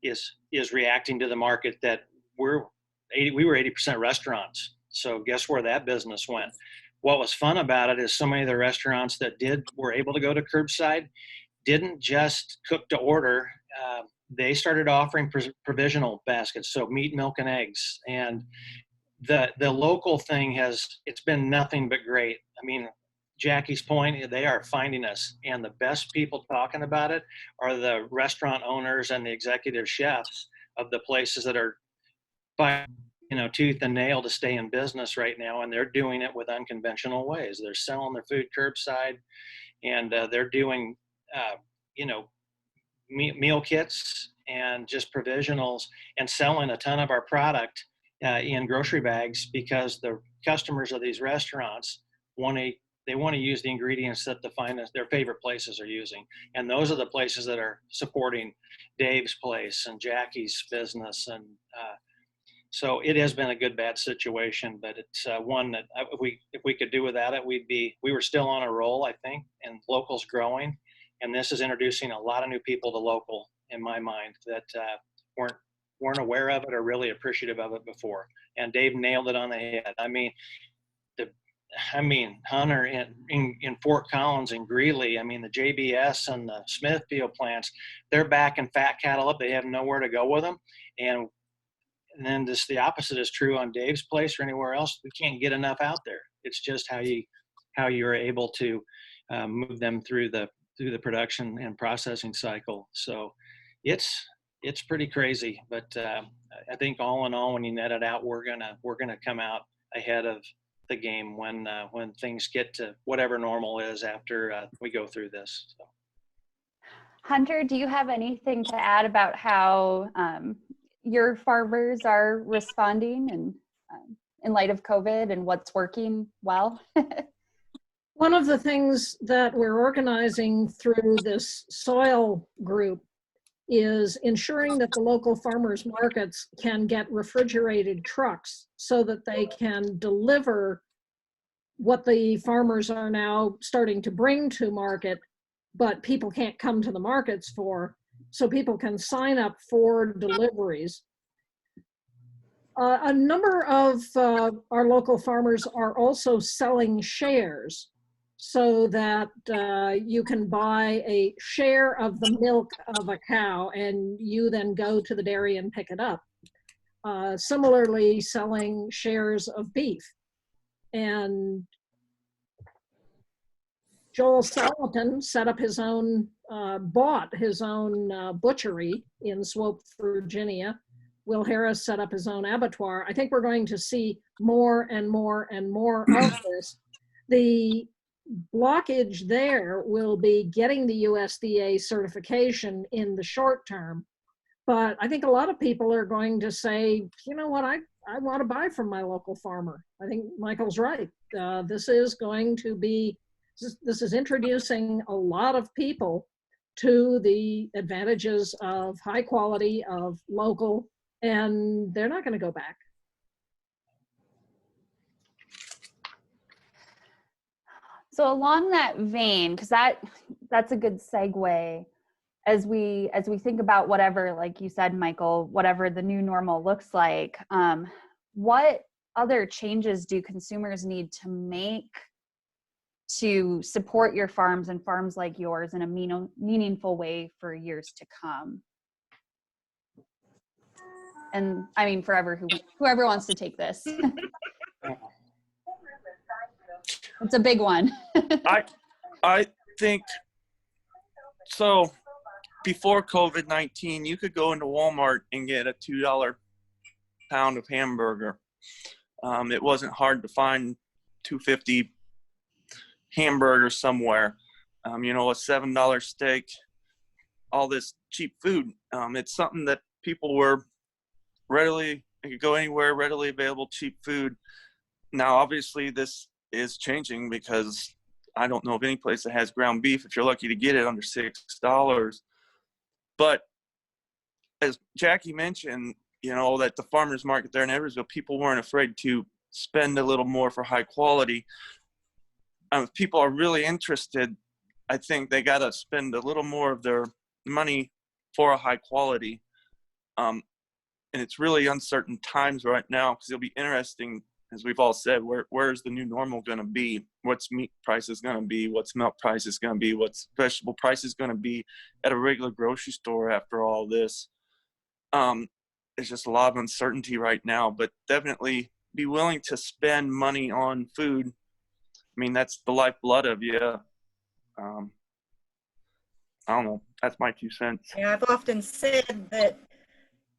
is reacting to the market that we were 80% restaurants. So guess where that business went? What was fun about it is so many of the restaurants that were able to go to curbside didn't just cook to order. They started offering provisional baskets, so meat, milk, and eggs. And the local thing it's been nothing but great. I mean, Jackie's point, they are finding us, and the best people talking about it are the restaurant owners and the executive chefs of the places that are fighting, tooth and nail to stay in business right now, and they're doing it with unconventional ways. They're selling their food curbside, and they're doing, meal kits and just provisionals, and selling a ton of our product in grocery bags, because the customers of these restaurants want to use the ingredients that their favorite places are using. And those are the places that are supporting Dave's place and Jackie's business. And so it has been a good, bad situation, but it's one that if we could do without it, we were still on a roll, I think, and local's growing. And this is introducing a lot of new people to local, in my mind, that weren't aware of it or really appreciative of it before. And Dave nailed it on the head. I mean, Hunter in Fort Collins and Greeley, I mean, the JBS and the Smithfield plants, they're backing fat cattle up. They have nowhere to go with them. And then the opposite is true on Dave's place or anywhere else. We can't get enough out there. It's just how you're able to move them through the production and processing cycle. So it's pretty crazy, but I think all in all, when you net it out, we're gonna come out ahead of the game when things get to whatever normal is after we go through this. So. Hunter, do you have anything to add about how your farmers are responding and in light of COVID and what's working well? One of the things that we're organizing through this soil group is ensuring that the local farmers markets can get refrigerated trucks so that they can deliver what the farmers are now starting to bring to market, but people can't come to the markets for, so people can sign up for deliveries. A number of our local farmers are also selling shares so that you can buy a share of the milk of a cow and you then go to the dairy and pick it up. Similarly, selling shares of beef. And Joel Salatin set up his own, bought his own butchery in Swope, Virginia. Will Harris set up his own abattoir. I think we're going to see more and more and more of this. The blockage there will be getting the USDA certification in the short term. But I think a lot of people are going to say, you know what, I want to buy from my local farmer. I think Michael's right. This is going to be, this is introducing a lot of people to the advantages of high quality, of local, and they're not going to go back. So along that vein, because that's a good segue, as we think about whatever, like you said, Michael, whatever the new normal looks like, what other changes do consumers need to make to support your farms and farms like yours in a meaningful way for years to come? And I mean, whoever wants to take this. It's a big one. I think so. Before COVID-19, you could go into Walmart and get a $2 pound of hamburger. It wasn't hard to find $2.50 hamburger somewhere. You know, a $7 steak, all this cheap food. It's something that people were they could go anywhere, readily available, cheap food. Now, obviously, this is changing because I don't know of any place that has ground beef, if you're lucky to get it, under $6. But as Jackie mentioned, you know, that the farmers market there in Edwardsville, people weren't afraid to spend a little more for high quality. If people are really interested, I think they got to spend a little more of their money for a high quality. And it's really uncertain times right now, because it'll be interesting, as we've all said, where's the new normal going to be? What's meat prices going to be? What's milk prices going to be? What's vegetable prices going to be at a regular grocery store after all this? There's just a lot of uncertainty right now, but definitely be willing to spend money on food. I mean, that's the lifeblood of you. I don't know. That's my 2 cents. Yeah, I've often said that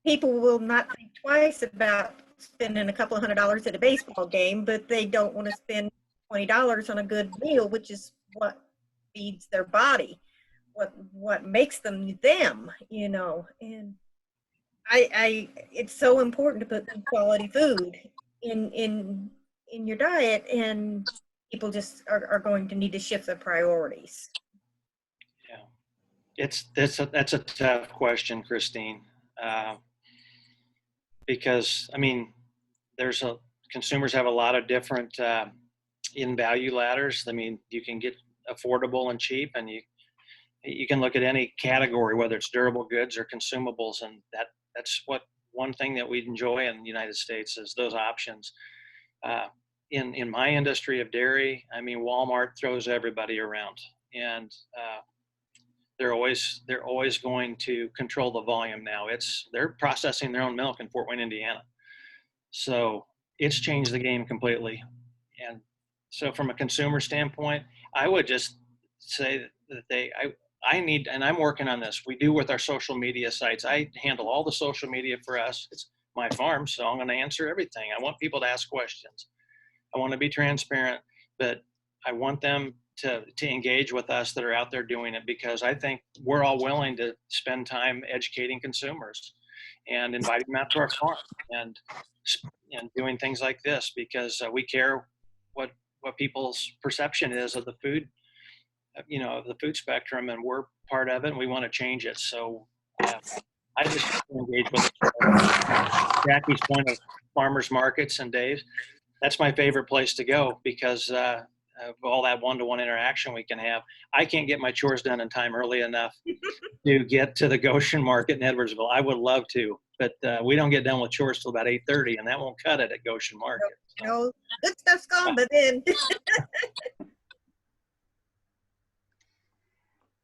people will not think twice about spending a couple of $100s at a baseball game, but they don't want to spend $20 on a good meal, which is what feeds their body, what makes them them, you know. And it's so important to put good quality food in your diet, and people just are going to need to shift their priorities. Yeah, that's a tough question, Kristine. Because I mean, consumers have a lot of different in value ladders. I mean, you can get affordable and cheap, and you can look at any category, whether it's durable goods or consumables, and that's one thing that we enjoy in the United States is those options. In my industry of dairy, I mean, Walmart throws everybody around, and they're always going to control the volume now. They're processing their own milk in Fort Wayne, Indiana. So it's changed the game completely. And so from a consumer standpoint, I would just say that I need, and I'm working on this. We do with our social media sites. I handle all the social media for us. It's my farm, so I'm going to answer everything. I want people to ask questions. I want to be transparent, but I want them to engage with us that are out there doing it, because I think we're all willing to spend time educating consumers. and inviting them out to our farm and doing things like this because we care what people's perception is of the food, of the food spectrum, and we're part of it and we want to change it. So I just engage with Jackie's point of farmers markets and Dave's. That's my favorite place to go because of all that one-to-one interaction we can have. I can't get my chores done in time early enough to get to the Goshen market in Edwardsville. I would love to, but we don't get done with chores till about 8:30, and that won't cut it at Goshen Market. So. No, good stuff's gone, but then.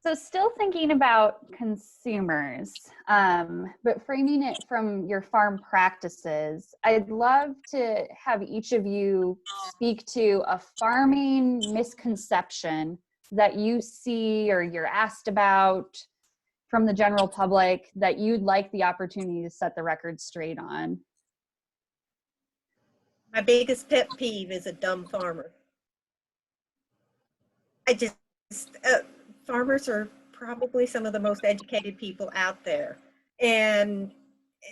So still thinking about consumers, but framing it from your farm practices, I'd love to have each of you speak to a farming misconception that you see or you're asked about from the general public that you'd like the opportunity to set the record straight on. My biggest pet peeve is a dumb farmer. Farmers are probably some of the most educated people out there. And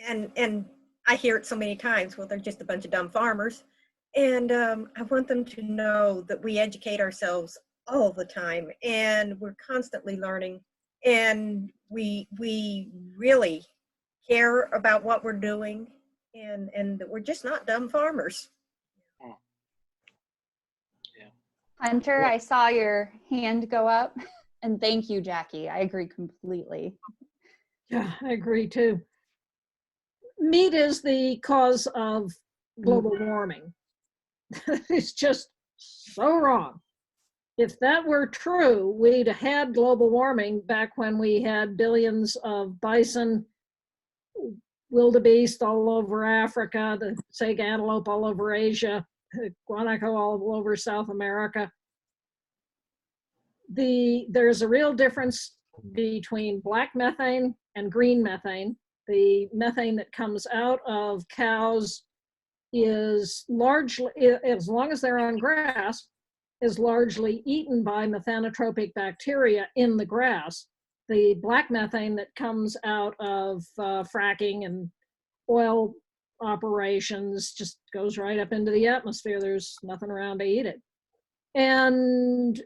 I hear it so many times, well, they're just a bunch of dumb farmers. And I want them to know that we educate ourselves all the time and we're constantly learning and we really care about what we're doing and that we're just not dumb farmers. Yeah. Hunter, I saw your hand go up. And thank you, Jackie. I agree completely. Yeah, I agree too. Meat is the cause of global warming. It's just so wrong. If that were true, we'd have had global warming back when we had billions of bison, wildebeest all over Africa, the sage antelope all over Asia, guanaco all over South America. There's a real difference between black methane and green methane. The methane that comes out of cows is largely, as long as they're on grass, is largely eaten by methanotropic bacteria in the grass. The black methane that comes out of fracking and oil operations just goes right up into the atmosphere. There's nothing around to eat it. And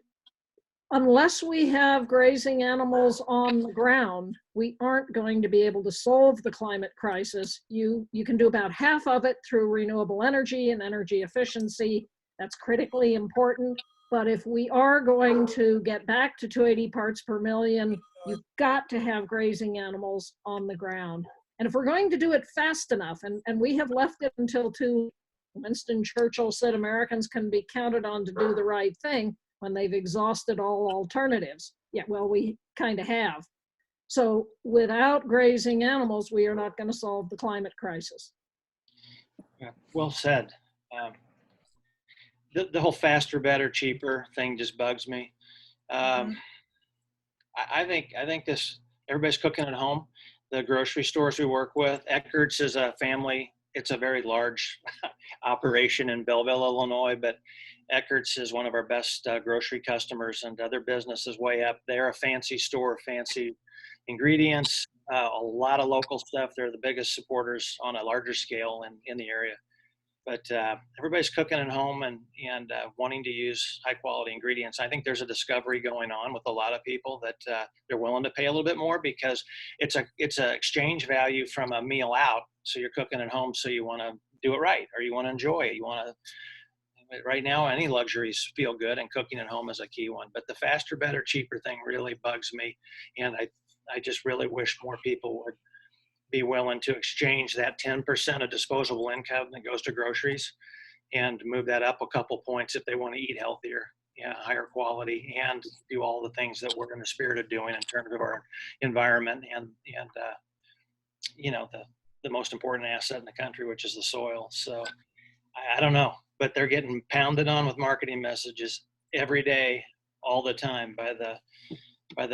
unless we have grazing animals on the ground, we aren't going to be able to solve the climate crisis. You can do about half of it through renewable energy and energy efficiency. That's critically important. But if we are going to get back to 280 parts per million, you've got to have grazing animals on the ground. And if we're going to do it fast enough, and we have left it until Winston Churchill said Americans can be counted on to do the right thing when they've exhausted all alternatives. Yeah, well, we kind of have. So without grazing animals, we are not going to solve the climate crisis. Yeah, well said. The whole faster, better, cheaper thing just bugs me. I think everybody's cooking at home. The grocery stores we work with, Eckert's is a family. It's a very large operation in Belleville, Illinois, but Eckert's is one of our best grocery customers, and their business is way up. They're a fancy store, fancy ingredients, a lot of local stuff. They're the biggest supporters on a larger scale in the area. But everybody's cooking at home and wanting to use high quality ingredients. I think there's a discovery going on with a lot of people that they're willing to pay a little bit more because it's a exchange value from a meal out. So you're cooking at home, so you want to do it right, or you want to enjoy it. You want to. Right now, any luxuries feel good, and cooking at home is a key one. But the faster, better, cheaper thing really bugs me, and I just really wish more people would be willing to exchange that 10% of disposable income that goes to groceries and move that up a couple points if they want to eat healthier, higher quality, and do all the things that we're in the spirit of doing in terms of our environment and the most important asset in the country, which is the soil. So I don't know, but they're getting pounded on with marketing messages every day, all the time by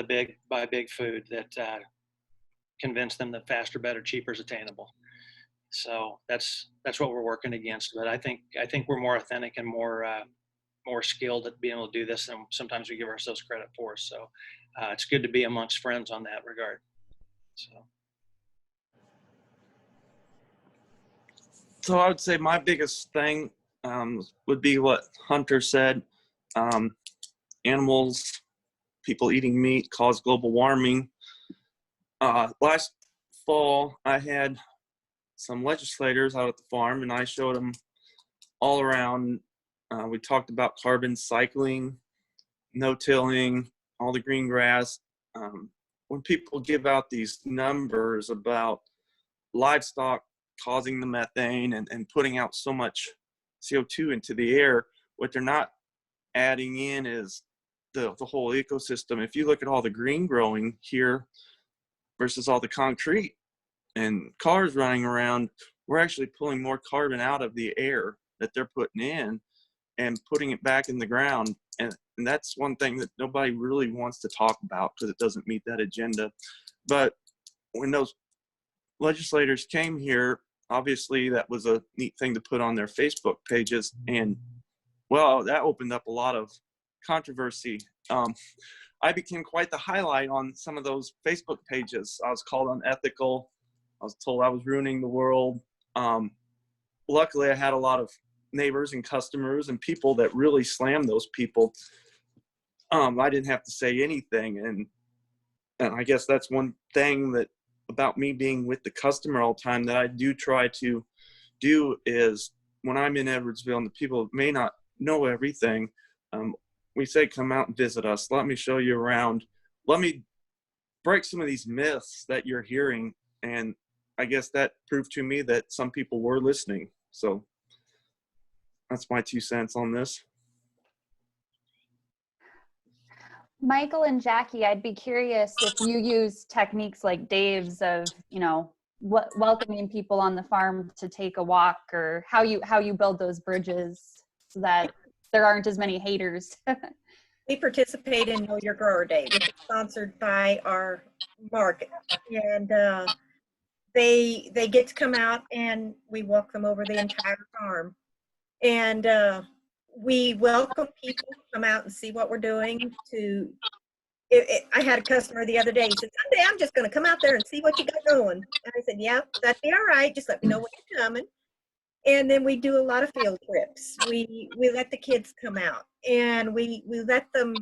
big food that convince them that faster, better, cheaper is attainable. So that's what we're working against. But I think we're more authentic and more skilled at being able to do this than sometimes we give ourselves credit for. So it's good to be amongst friends on that regard. So. So I would say my biggest thing would be what Hunter said. Animals, people eating meat cause global warming. Last fall, I had some legislators out at the farm, and I showed them all around. We talked about carbon cycling, no-tilling, all the green grass. When people give out these numbers about livestock causing the methane and putting out so much CO2 into the air, what they're not adding in is the whole ecosystem. If you look at all the green growing here versus all the concrete and cars running around, we're actually pulling more carbon out of the air that they're putting in and putting it back in the ground. And that's one thing that nobody really wants to talk about because it doesn't meet that agenda. But when those legislators came here, obviously that was a neat thing to put on their Facebook pages. And well, that opened up a lot of controversy. I became quite the highlight on some of those Facebook pages. I was called unethical. I was told I was ruining the world. Luckily, I had a lot of neighbors and customers and people that really slammed those people. I didn't have to say anything. And I guess that's one thing that about me being with the customer all the time that I do try to do is when I'm in Edwardsville and the people may not know everything, we say, come out and visit us. Let me show you around. Let me break some of these myths that you're hearing. And I guess that proved to me that some people were listening. So that's my 2 cents on this. Michael and Jackie, I'd be curious if you use techniques like Dave's of, welcoming people on the farm to take a walk, or how you build those bridges so that there aren't as many haters. We participate in Know Your Grower Day, which is sponsored by our market. And they get to come out and we walk them over the entire farm. And we welcome people to come out and see what we're doing. I had a customer the other day, he said, "Someday I'm just going to come out there and see what you got going." And I said, "Yeah, that'd be all right. Just let me know when you're coming." And then we do a lot of field trips. We let the kids come out and we let them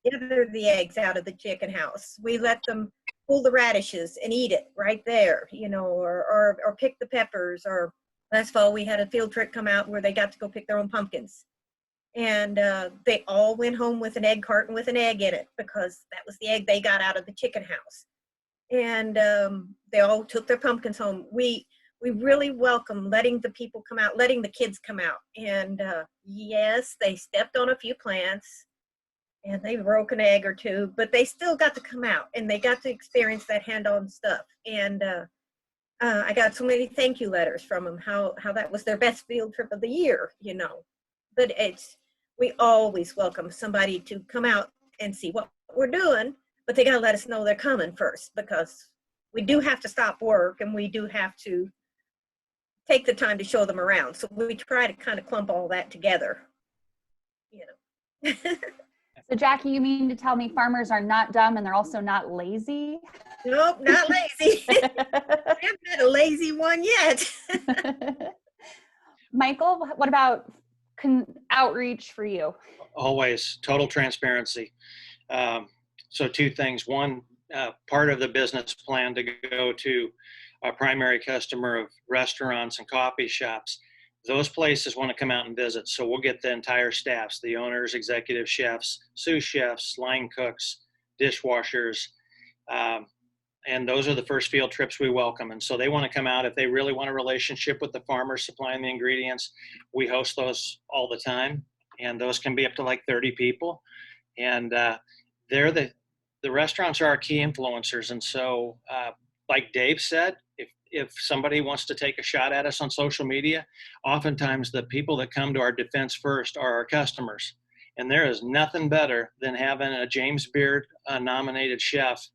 gather the eggs out of the chicken house. We let them pull the radishes and eat it right there, or pick the peppers. Or last fall we had a field trip come out where they got to go pick their own pumpkins. And they all went home with an egg carton with an egg in it because that was the egg they got out of the chicken house. And they all took their pumpkins home. We really welcome letting the people come out, letting the kids come out. And yes, they stepped on a few plants and they broke an egg or two, but they still got to come out and they got to experience that hand-on stuff. And I got so many thank you letters from them, how that was their best field trip of the year, But we always welcome somebody to come out and see what we're doing, but they got to let us know they're coming first, because we do have to stop work and we do have to take the time to show them around. So we try to kind of clump all that together, So Jackie, you mean to tell me farmers are not dumb and they're also not lazy? Nope, not lazy. I haven't had a lazy one yet. Michael, what about outreach for you? Always total transparency. So 2 things. One, part of the business plan to go to a primary customer of restaurants and coffee shops, those places want to come out and visit. So we'll get the entire staffs, the owners, executive chefs, sous chefs, line cooks, dishwashers. And those are the first field trips we welcome. And so they want to come out if they really want a relationship with the farmers supplying the ingredients. We host those all the time. And those can be up to like 30 people. And they're the restaurants are our key influencers. And so like Dave said, if somebody wants to take a shot at us on social media, oftentimes the people that come to our defense first are our customers. And there is nothing better than having a James Beard nominated chef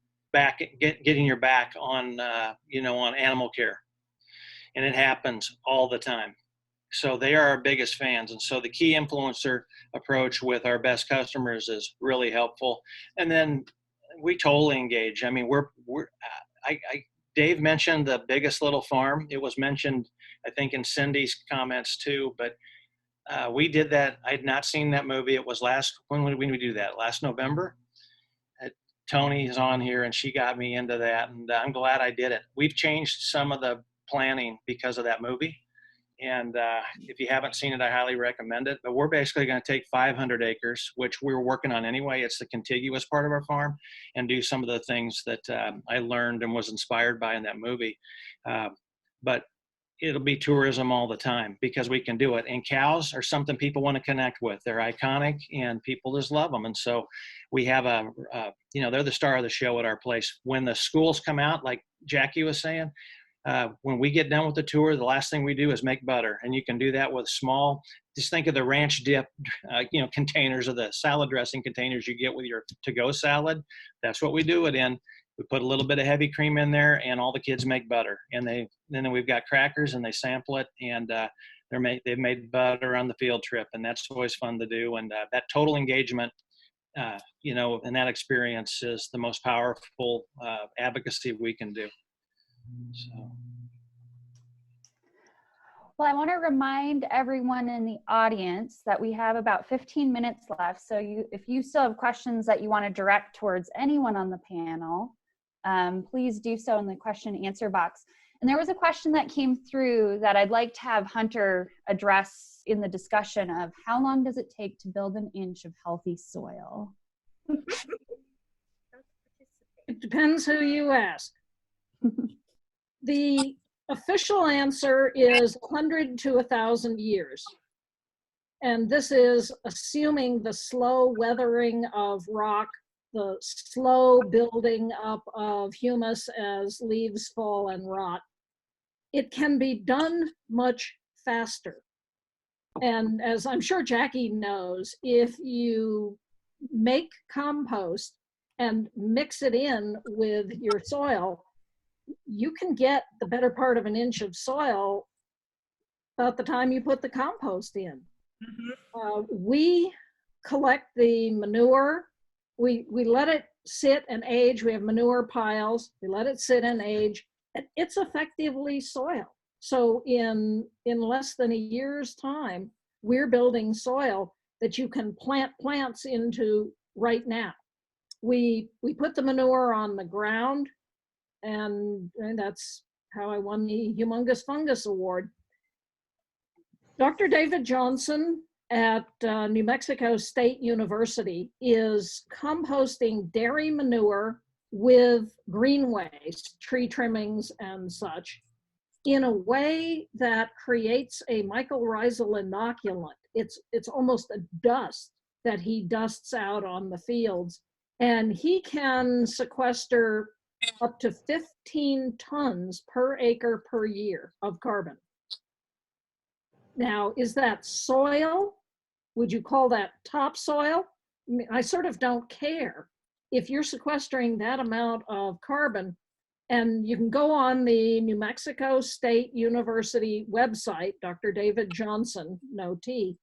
getting your back on, on animal care. And it happens all the time. So they are our biggest fans. And so the key influencer approach with our best customers is really helpful. And then we totally engage. I mean, I Dave mentioned the biggest little farm. It was mentioned, I think, in Cindy's comments too, but we did that. I had not seen that movie. It was when did we do that? Last November? Tony is on here and she got me into that, and I'm glad I did it. We've changed some of the planning because of that movie. And if you haven't seen it, I highly recommend it. But we're basically going to take 500 acres, which we were working on anyway. It's the contiguous part of our farm, and do some of the things that I learned and was inspired by in that movie. But it'll be tourism all the time because we can do it. And cows are something people want to connect with. They're iconic and people just love them. And so we have they're the star of the show at our place. When the schools come out, like Jackie was saying, when we get done with the tour, the last thing we do is make butter. And you can do that with small, just think of the ranch dip, containers, or the salad dressing containers you get with your to-go salad. That's what we do it in. We put a little bit of heavy cream in there, and all the kids make butter. And then we've got crackers, and they sample it, and they've made butter on the field trip, and that's always fun to do. And that total engagement, and that experience is the most powerful advocacy we can do. So. Well, I want to remind everyone in the audience that we have about 15 minutes left. So if you still have questions that you want to direct towards anyone on the panel, please do so in the question and answer box. And there was a question that came through that I'd like to have Hunter address in the discussion of how long does it take to build an inch of healthy soil? It depends who you ask. The official answer is 100 to 1,000 years. And this is assuming the slow weathering of rock, the slow building up of humus as leaves fall and rot. It can be done much faster. And as I'm sure Jackie knows, if you make compost and mix it in with your soil, you can get the better part of an inch of soil about the time you put the compost in. Mm-hmm. We collect the manure. We let it sit and age. We have manure piles. We let it sit and age. And it's effectively soil. So in less than a year's time, we're building soil that you can plant plants into right now. We put the manure on the ground, and that's how I won the Humongous Fungus Award. Dr. David Johnson at New Mexico State University is composting dairy manure with green waste, tree trimmings and such, in a way that creates a mycorrhizal inoculant. It's almost a dust that he dusts out on the fields, and he can sequester up to 15 tons per acre per year of carbon. Now, is that soil? Would you call that topsoil? I mean, I sort of don't care. If you're sequestering that amount of carbon, and you can go on the New Mexico State University website, Dr. David Johnson, no T,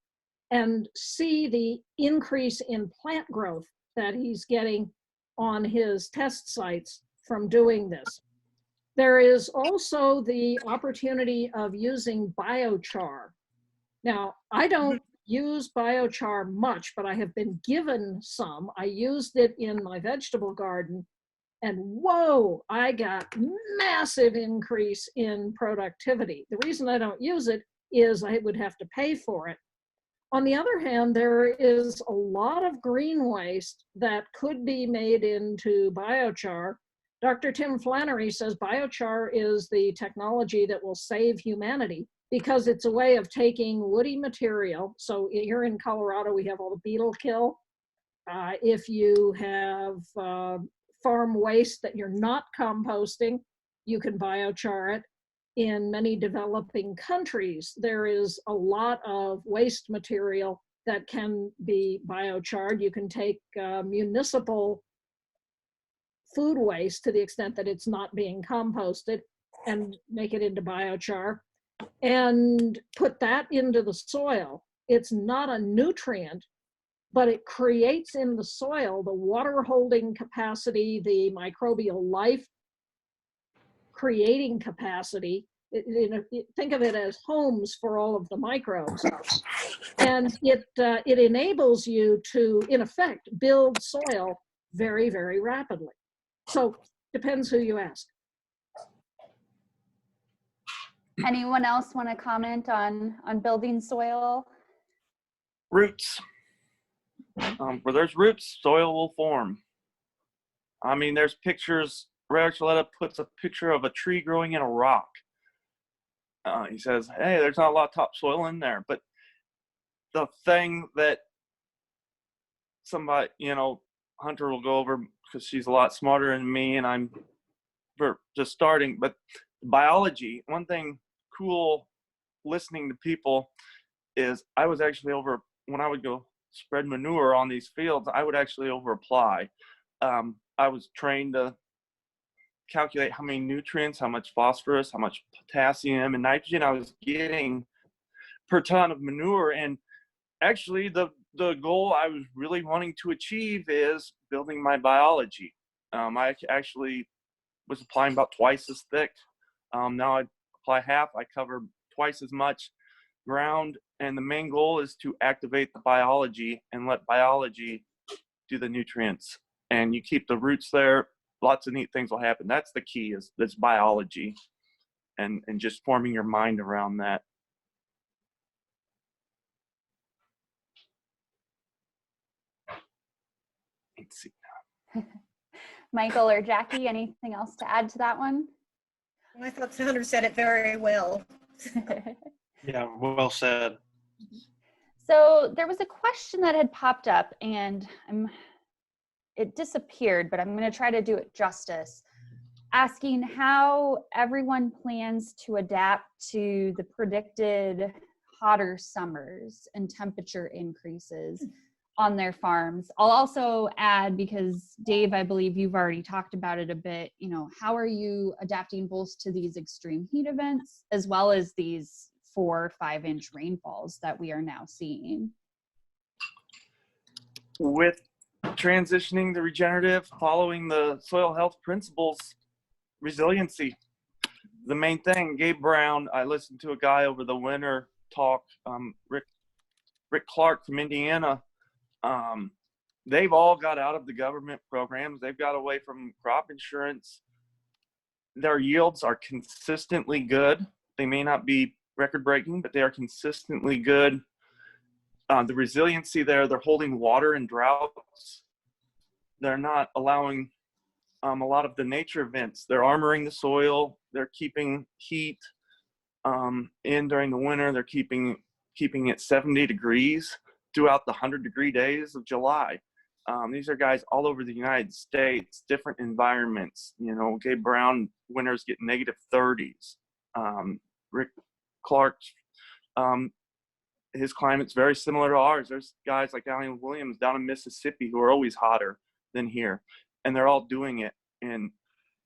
and see the increase in plant growth that he's getting on his test sites from doing this. There is also the opportunity of using biochar. Now, I don't use biochar much, but I have been given some. I used it in my vegetable garden, and whoa, I got massive increase in productivity. The reason I don't use it is I would have to pay for it. On the other hand, there is a lot of green waste that could be made into biochar. Dr. Tim Flannery says biochar is the technology that will save humanity because it's a way of taking woody material. So here in Colorado, we have all the beetle kill. If you have farm waste that you're not composting, you can biochar it. In many developing countries, there is a lot of waste material that can be biocharred. You can take municipal food waste to the extent that it's not being composted and make it into biochar and put that into the soil. It's not a nutrient, but it creates in the soil the water holding capacity, the microbial life. creating capacity. Think of it as homes for all of the microbes. And it enables you to, in effect, build soil very, very rapidly. So depends who you ask. Anyone else want to comment on building soil? Roots. Where there's roots, soil will form. I mean, there's pictures. Ray Archuleta puts a picture of a tree growing in a rock. He says, hey, there's not a lot of topsoil in there. But the thing that somebody, Hunter will go over, because she's a lot smarter than me and I'm just starting, but biology, one thing cool listening to people is I was actually over, when I would go spread manure on these fields, I would actually over apply. I was trained to calculate how many nutrients, how much phosphorus, how much potassium and nitrogen I was getting per ton of manure. And actually the goal I was really wanting to achieve is building my biology. I actually was applying about twice as thick. Now I apply half, I cover twice as much ground. And the main goal is to activate the biology and let biology do the nutrients. And you keep the roots there, lots of neat things will happen. That's the key, is this biology and just forming your mind around that. Let's see. Michael or Jackie, anything else to add to that one? I thought Hunter said it very well. Yeah, well said. So there was a question that had popped up and it disappeared, but I'm going to try to do it justice. Asking how everyone plans to adapt to the predicted hotter summers and temperature increases on their farms. I'll also add, because Dave, I believe you've already talked about it a bit, how are you adapting both to these extreme heat events as well as these 4 or 5 inch rainfalls that we are now seeing? With transitioning to regenerative, following the soil health principles, resiliency, the main thing. Gabe Brown, I listened to a guy over the winter talk, Rick Clark from Indiana. They've all got out of the government programs. They've got away from crop insurance. Their yields are consistently good. They may not be record breaking, but they are consistently good. The resiliency there, they're holding water in droughts. They're not allowing a lot of the nature events. They're armoring the soil. They're keeping heat in during the winter. They're keeping it 70 degrees throughout the 100-degree days of July. These are guys all over the United States, different environments. Gabe Brown, winters get negative 30s. Rick Clark's, his climate's very similar to ours. There's guys like Allen Williams down in Mississippi who are always hotter than here, and they're all doing it. And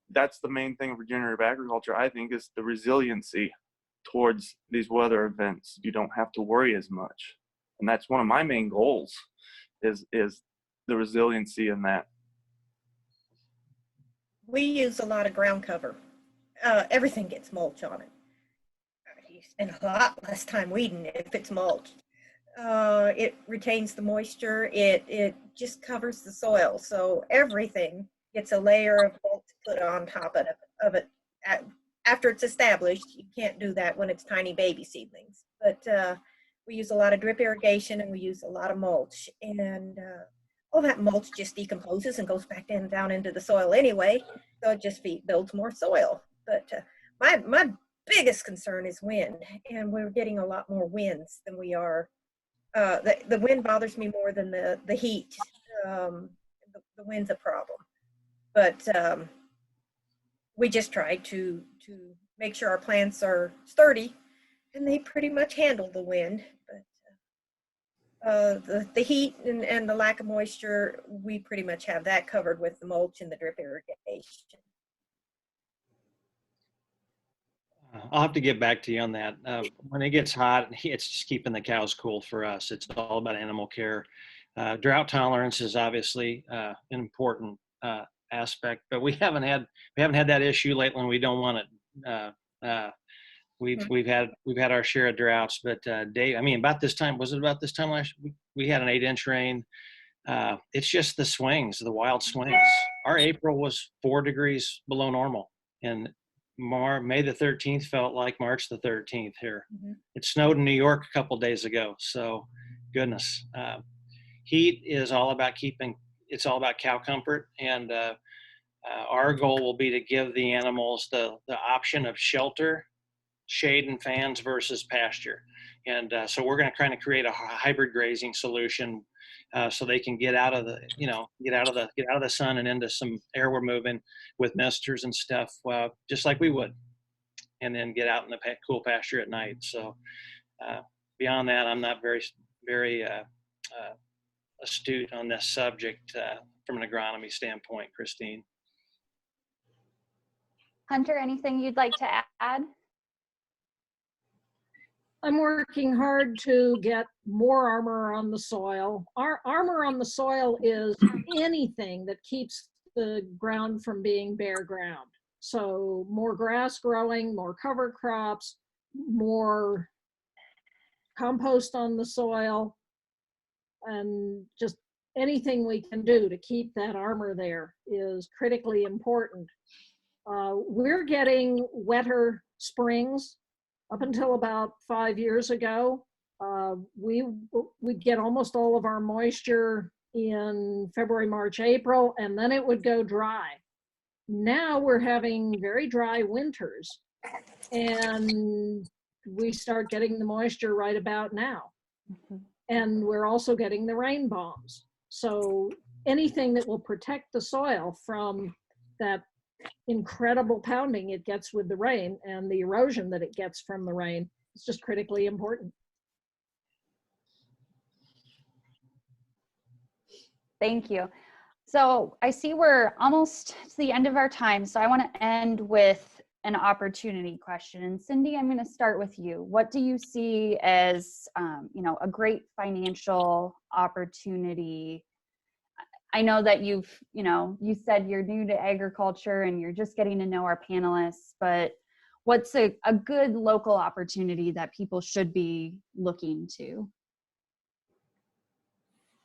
that's the main thing of regenerative agriculture, I think, is the resiliency towards these weather events. You don't have to worry as much. And that's one of my main goals, is the resiliency in that. We use a lot of ground cover. Everything gets mulch on it. You spend a lot less time weeding if it's mulched. It retains the moisture. It just covers the soil. So everything gets a layer of mulch put on top of it. After it's established, you can't do that when it's tiny baby seedlings. But we use a lot of drip irrigation and we use a lot of mulch. And all that mulch just decomposes and goes back down into the soil anyway. So it just builds more soil. But my biggest concern is wind. And we're getting a lot more winds than we are. The wind bothers me more than the heat. The wind's a problem. But we just try to make sure our plants are sturdy, and they pretty much handle the wind. But the heat and the lack of moisture, we pretty much have that covered with the mulch and the drip irrigation. I'll have to get back to you on that. When it gets hot, it's just keeping the cows cool for us. It's all about animal care. Drought tolerance is obviously an important aspect, but we haven't had that issue lately, and we don't want it. We've had our share of droughts, but Dave, I mean, about this time last week, we had an 8-inch rain. It's just the swings, the wild swings. Our April was 4 degrees below normal, and May the 13th felt like March the 13th here. Mm-hmm. It snowed in New York a couple days ago, so goodness. Heat is all about it's all about cow comfort, and our goal will be to give the animals the option of shelter, shade, and fans versus pasture. And so we're going to kind of create a hybrid grazing solution so they can get out of the sun and into some air we're moving with misters and stuff, just like we would, and then get out in the cool pasture at night. So beyond that, I'm not very astute on this subject from an agronomy standpoint, Kristine. Hunter, anything you'd like to add? I'm working hard to get more armor on the soil. Our armor on the soil is anything that keeps the ground from being bare ground. So more grass growing, more cover crops, more compost on the soil, and just anything we can do to keep that armor there is critically important. We're getting wetter springs. Up until about 5 years ago, we'd get almost all of our moisture in February, March, April, and then it would go dry. Now we're having very dry winters, and we start getting the moisture right about now. Mm-hmm. And we're also getting the rain bombs. So anything that will protect the soil from that incredible pounding it gets with the rain and the erosion that it gets from the rain, it's just critically important. Thank you. So I see we're almost to the end of our time, so I want to end with an opportunity question. And Cindy, I'm going to start with you. What do you see as a great financial opportunity? I know that you said you're new to agriculture and you're just getting to know our panelists, but what's a good local opportunity that people should be looking to?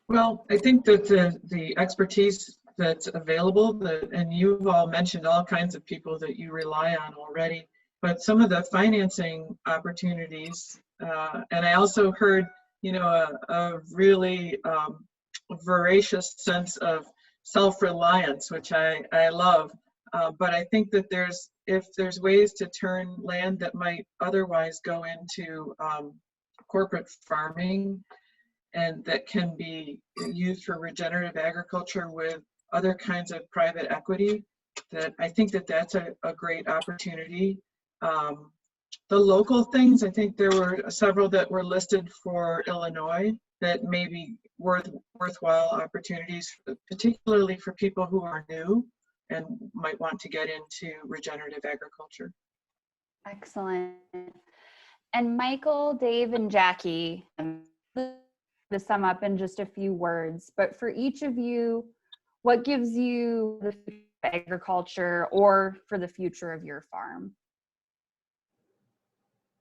Well, I think that the expertise that's available, and you've all mentioned all kinds of people that you rely on already, but some of the financing opportunities, and I also heard, a really voracious sense of self-reliance, which I love. But I think that if there's ways to turn land that might otherwise go into corporate farming, and that can be used for regenerative agriculture with other kinds of private equity, that I think that's a great opportunity. The local things, I think there were several that were listed for Illinois that may be worthwhile opportunities, particularly for people who are new and might want to get into regenerative agriculture. Excellent. And Michael, Dave, and Jackie, to sum up in just a few words, but for each of you, what gives you the future of agriculture or for the future of your farm?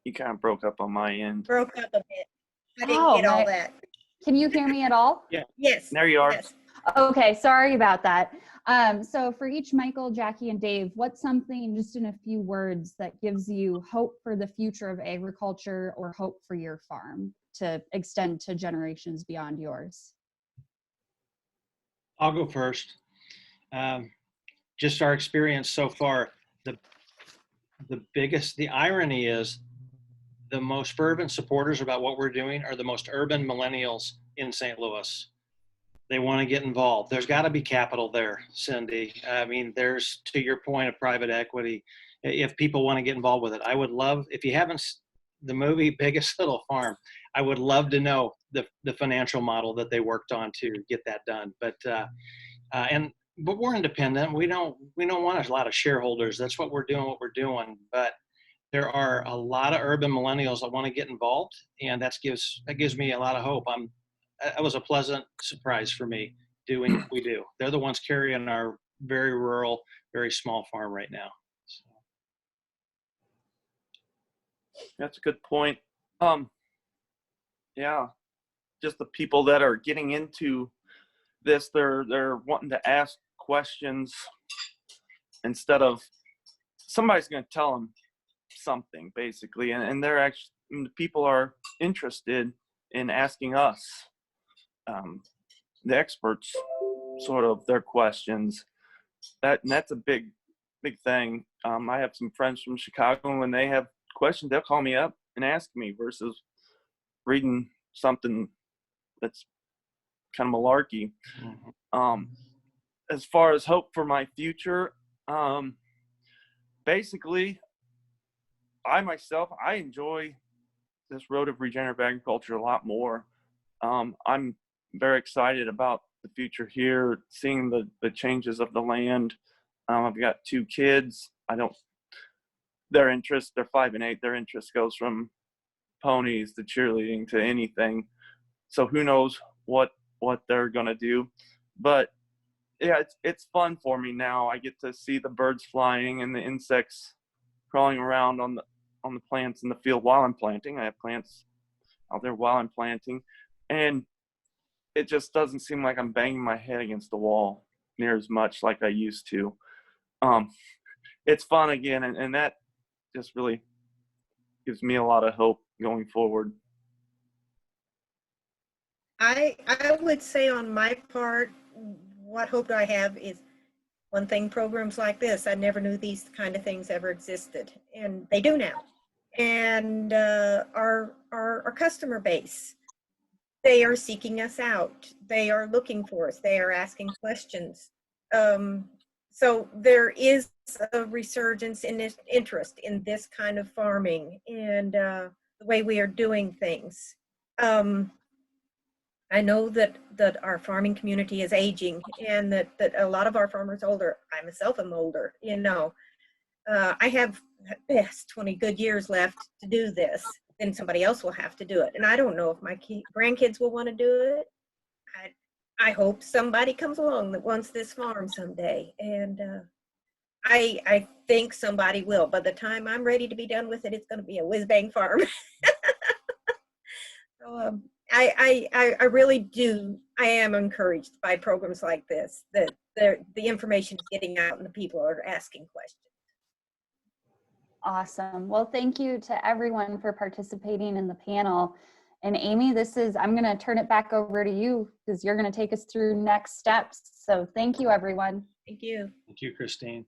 You kind of broke up on my end. Broke up a bit. I didn't get all that. Can you hear me at all? Yeah. Yes. There you are. Yes. Okay, sorry about that. So for each Michael, Jackie, and Dave, what's something just in a few words that gives you hope for the future of agriculture or hope for your farm to extend to generations beyond yours? I'll go first. Just our experience so far, the irony is the most fervent supporters about what we're doing are the most urban millennials in St. Louis. They want to get involved. There's got to be capital there, Cindy. I mean, there's, to your point of private equity, if people want to get involved with it. I would love, if you haven't, the movie Biggest Little Farm, I would love to know the financial model that they worked on to get that done. But we're independent. We don't want a lot of shareholders. That's what we're doing. But there are a lot of urban millennials that want to get involved, and that gives me a lot of hope. It was a pleasant surprise for me doing what we do. They're the ones carrying our very rural, very small farm right now. So. That's a good point. Yeah, just the people that are getting into this, they're wanting to ask questions instead of somebody's going to tell them something, basically, and they're actually, people are interested in asking us, the experts, sort of their questions. That's a big thing. I have some friends from Chicago, and when they have questions, they'll call me up and ask me versus reading something that's kind of malarkey. As far as hope for my future, basically, I enjoy this road of regenerative agriculture a lot more. I'm very excited about the future here, seeing the changes of the land. I've got 2 kids. They're 5 and 8. Their interest goes from ponies to cheerleading to anything. So who knows what they're gonna do, but yeah, it's fun for me now. I get to see the birds flying and the insects crawling around on the plants in the field while I'm planting. I have plants out there while I'm planting, and it just doesn't seem like I'm banging my head against the wall near as much like I used to. It's fun again, and that just really gives me a lot of hope going forward. I would say on my part, what hope do I have is one thing, programs like this, I never knew these kind of things ever existed, and they do now. And our customer base, they are seeking us out. They are looking for us. They are asking questions. So there is a resurgence in this interest in this kind of farming and the way we are doing things. I know that our farming community is aging, and that a lot of our farmers are older. I myself am older, you know. I have at best 20 good years left to do this. Then somebody else will have to do it. And I don't know if my grandkids will want to do it. I hope somebody comes along that wants this farm someday. And I think somebody will. By the time I'm ready to be done with it, it's going to be a whiz-bang farm. So, I really do. I am encouraged by programs like this, that the information is getting out and the people are asking questions. Awesome. Well, thank you to everyone for participating in the panel. And Amy, I'm going to turn it back over to you because you're going to take us through next steps. So thank you, everyone. Thank you. Thank you, Kristine.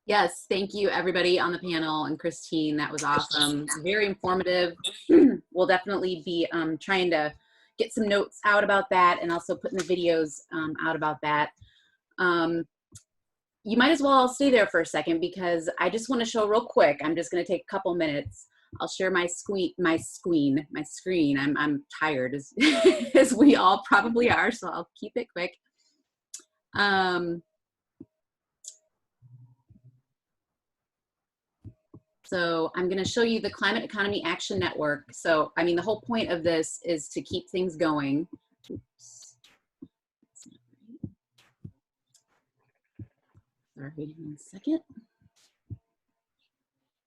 Yes, thank you everybody on the panel, and Kristine, that was awesome. Very informative. We'll definitely be trying to get some notes out about that, and also putting the videos out about that. You might as well stay there for a second, because I just want to show real quick. I'm just going to take a couple minutes. I'll share my screen. I'm tired, as, as we all probably are, so I'll keep it quick. So I'm going to show you the Climate Economy Action Network. So, I mean, the whole point of this is to keep things going. Oops. Sorry, 1 second.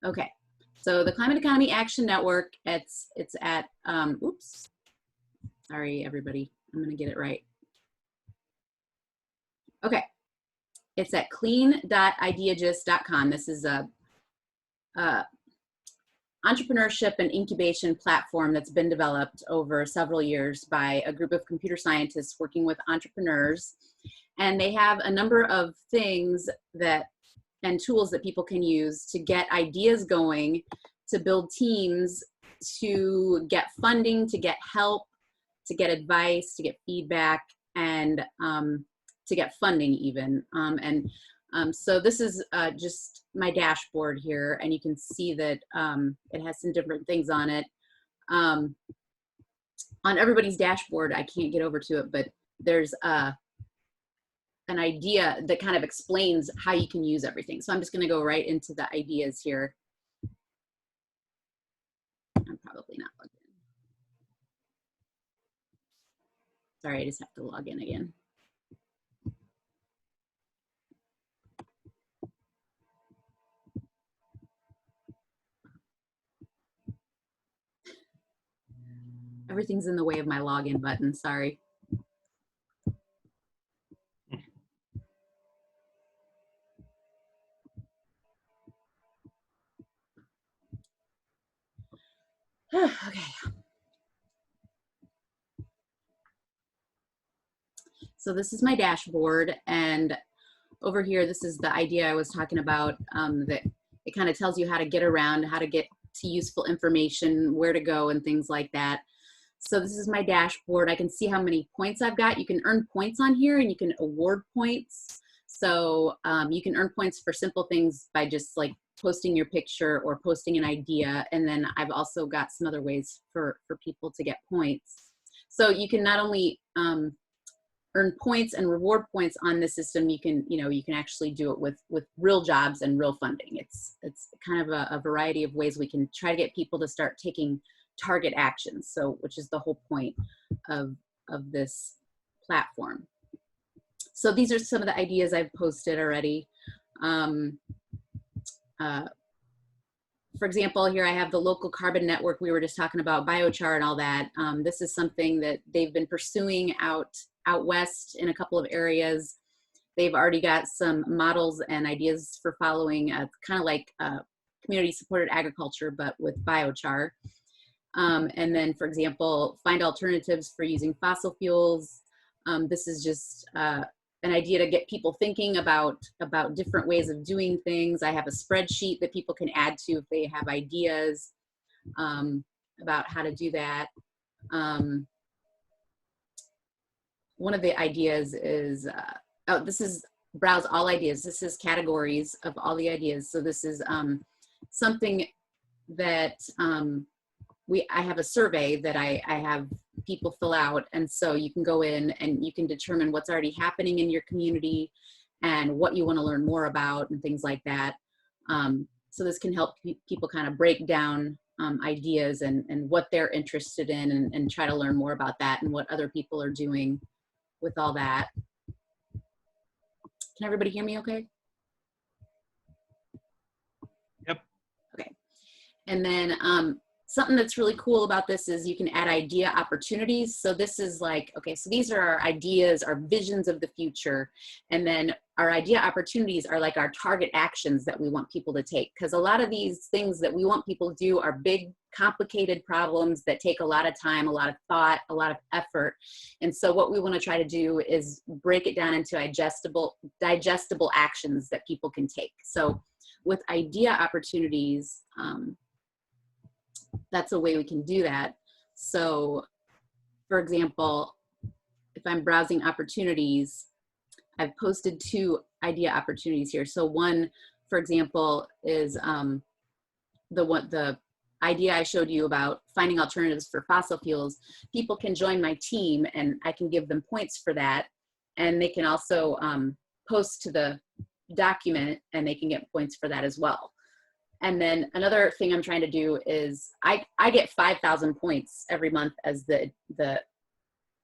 Okay, so the Climate Economy Action Network, it's at, oops, sorry everybody, I'm going to get it right. Okay, it's at clean.ideagist.com. This is a entrepreneurship and incubation platform that's been developed over several years by a group of computer scientists working with entrepreneurs. And they have a number of things and tools that people can use to get ideas going, to build teams, to get funding, to get help, to get advice, to get feedback, and to get funding even. So this is just my dashboard here, and you can see that it has some different things on it. On everybody's dashboard, I can't get over to it, but there's an idea that kind of explains how you can use everything. So I'm just going to go right into the ideas here. I'm probably not logged in. Sorry, I just have to log in again. Everything's in the way of my login button, sorry. Okay. So this is my dashboard, and over here, this is the idea I was talking about, that it kind of tells you how to get around, how to get to useful information, where to go, and things like that. So this is my dashboard. I can see how many points I've got. You can earn points on here, and you can award points. So you can earn points for simple things by just like posting your picture or posting an idea. And then I've also got some other ways for people to get points. So you can not only earn points and reward points on the system, you can actually do it with real jobs and real funding. It's kind of a variety of ways we can try to get people to start taking target actions. So, which is the whole point of this platform. So these are some of the ideas I've posted already. For example, here I have the local carbon network. We were just talking about biochar and all that. This is something that they've been pursuing out west in a couple of areas. They've already got some models and ideas for following, kind of like community supported agriculture, but with biochar. And then, for example, find alternatives for using fossil fuels. This is just an idea to get people thinking about different ways of doing things. I have a spreadsheet that people can add to if they have ideas about how to do that. One of the ideas is, oh, this is browse all ideas. This is categories of all the ideas. So this is something that I have a survey that I have people fill out, and so you can go in and you can determine what's already happening in your community and what you want to learn more about and things like that. So this can help people kind of break down ideas and what they're interested in, and try to learn more about that and what other people are doing with all that. Can everybody hear me okay? Yep. Okay. And then something that's really cool about this is you can add idea opportunities. So this is like, okay, so these are our ideas, our visions of the future. And then our idea opportunities are like our target actions that we want people to take. Because a lot of these things that we want people to do are big, complicated problems that take a lot of time, a lot of thought, a lot of effort. And so what we want to try to do is break it down into digestible actions that people can take. So with idea opportunities, that's a way we can do that. So for example, if I'm browsing opportunities, I've posted 2 idea opportunities here. So one, for example, is the idea I showed you about finding alternatives for fossil fuels. People can join my team and I can give them points for that. And they can also post to the document and they can get points for that as well. And then another thing I'm trying to do is I get 5,000 points every month as the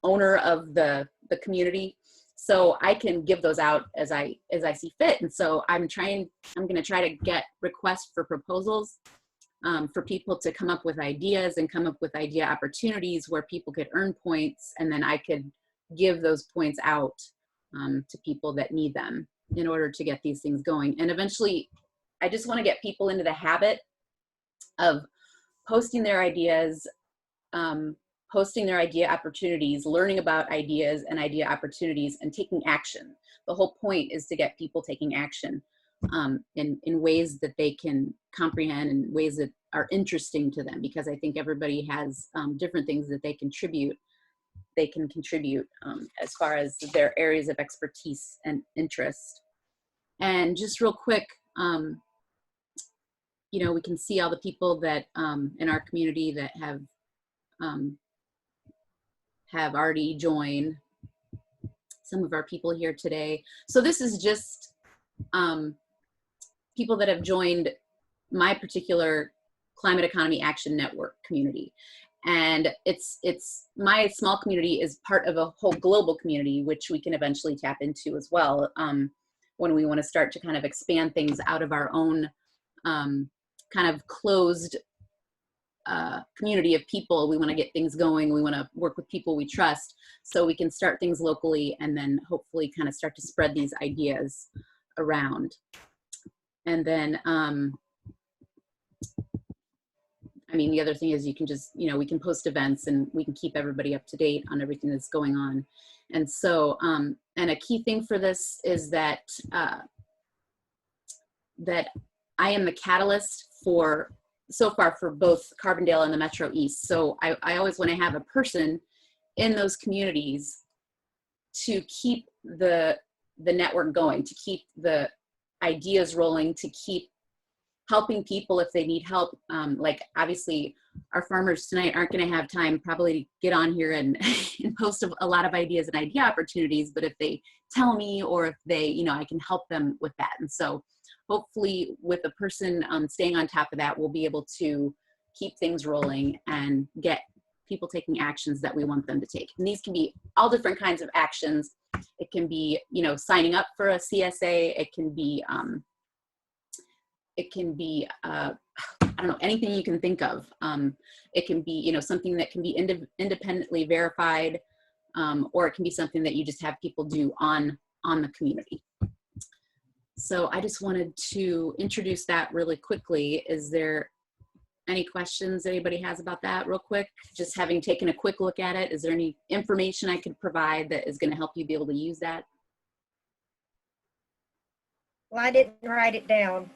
owner of the community. So I can give those out as I see fit. And so I'm going to try to get requests for proposals for people to come up with ideas and come up with idea opportunities where people could earn points. And then I could give those points out to people that need them in order to get these things going. And eventually, I just want to get people into the habit of posting their ideas, posting their idea opportunities, learning about ideas and idea opportunities, and taking action. The whole point is to get people taking action in ways that they can comprehend and ways that are interesting to them, because I think everybody has different things that they can contribute as far as their areas of expertise and interest. And just real quick, you know, we can see all the people that in our community that have already joined. Some of our people here today. So this is just people that have joined my particular Climate Economy Action Network community. And my small community is part of a whole global community, which we can eventually tap into as well when we want to start to kind of expand things out of our own kind of closed community of people. We want to get things going. We want to work with people we trust so we can start things locally and then hopefully kind of start to spread these ideas around. And then, I mean, the other thing is you can just, you know, we can post events and we can keep everybody up to date on everything that's going on. And so, and a key thing for this is that, that I am the catalyst for, so far for both Carbondale and the Metro East. So I always want to have a person in those communities to keep the network going, to keep the ideas rolling, to keep helping people if they need help. Like obviously our farmers tonight aren't going to have time probably to get on here and, and post a lot of ideas and idea opportunities, but if they tell me or if they, you know, I can help them with that. And so hopefully with a person staying on top of that, we'll be able to keep things rolling and get people taking actions that we want them to take. And these can be all different kinds of actions. It can be, you know, signing up for a CSA. It can be, I don't know, anything you can think of. It can be, you know, something that can be independently verified, or it can be something that you just have people do on the community. So I just wanted to introduce that really quickly. Is there any questions anybody has about that real quick? Just having taken a quick look at it, is there any information I could provide that is going to help you be able to use that? Well, I didn't write it down.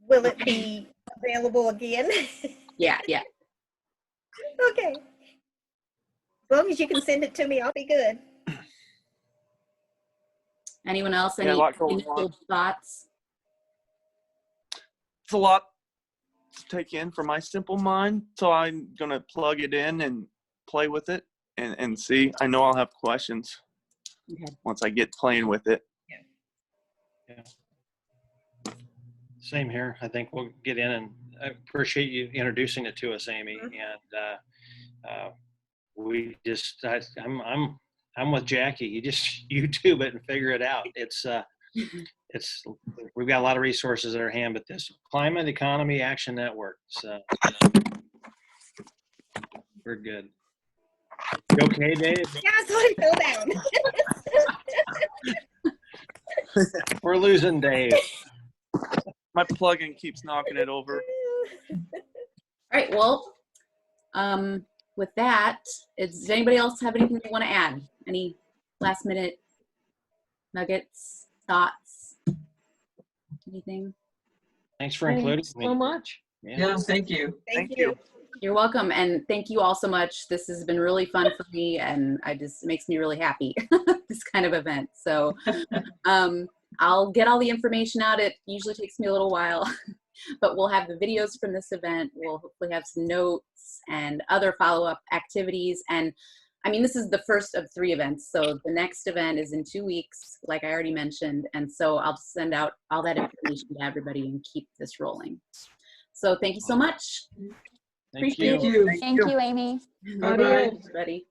Will it be available again? Yeah. Okay. As long as you can send it to me, I'll be good. Anyone else? Yeah, Any a lot going initial on. thoughts? It's a lot to take in for my simple mind, so I'm gonna plug it in and play with it and see. I know I'll have questions Okay. once I get playing with it. Yeah. Same here. I think we'll get in, and I appreciate you introducing it to us, Amy. And we just, I'm with Jackie. You just YouTube it and figure it out. It's we've got a lot of resources at our hand, but this Climate Economy Action Network, so we're good. You okay, Dave? Yeah, I saw it fell down. We're losing Dave. My plugin keeps knocking it over. All right, well, with that, does anybody else have anything they want to add? Any last minute nuggets, thoughts, anything? Thanks for including Thanks me. so much. Yeah, thank you. Thank you. You're welcome, and thank you all so much. This has been really fun for me, and it makes me really happy, this kind of event. So I'll get all the information out. It usually takes me a little while, but we'll have the videos from this event. We'll hopefully have some notes and other follow-up activities. And I mean, this is the first of 3 events. So the next event is in 2 weeks, like I already mentioned. And so I'll send out all that information to everybody and keep this rolling. So thank you so much. Thank Appreciate you. it. Thank you, Amy. Bye-bye. Ready.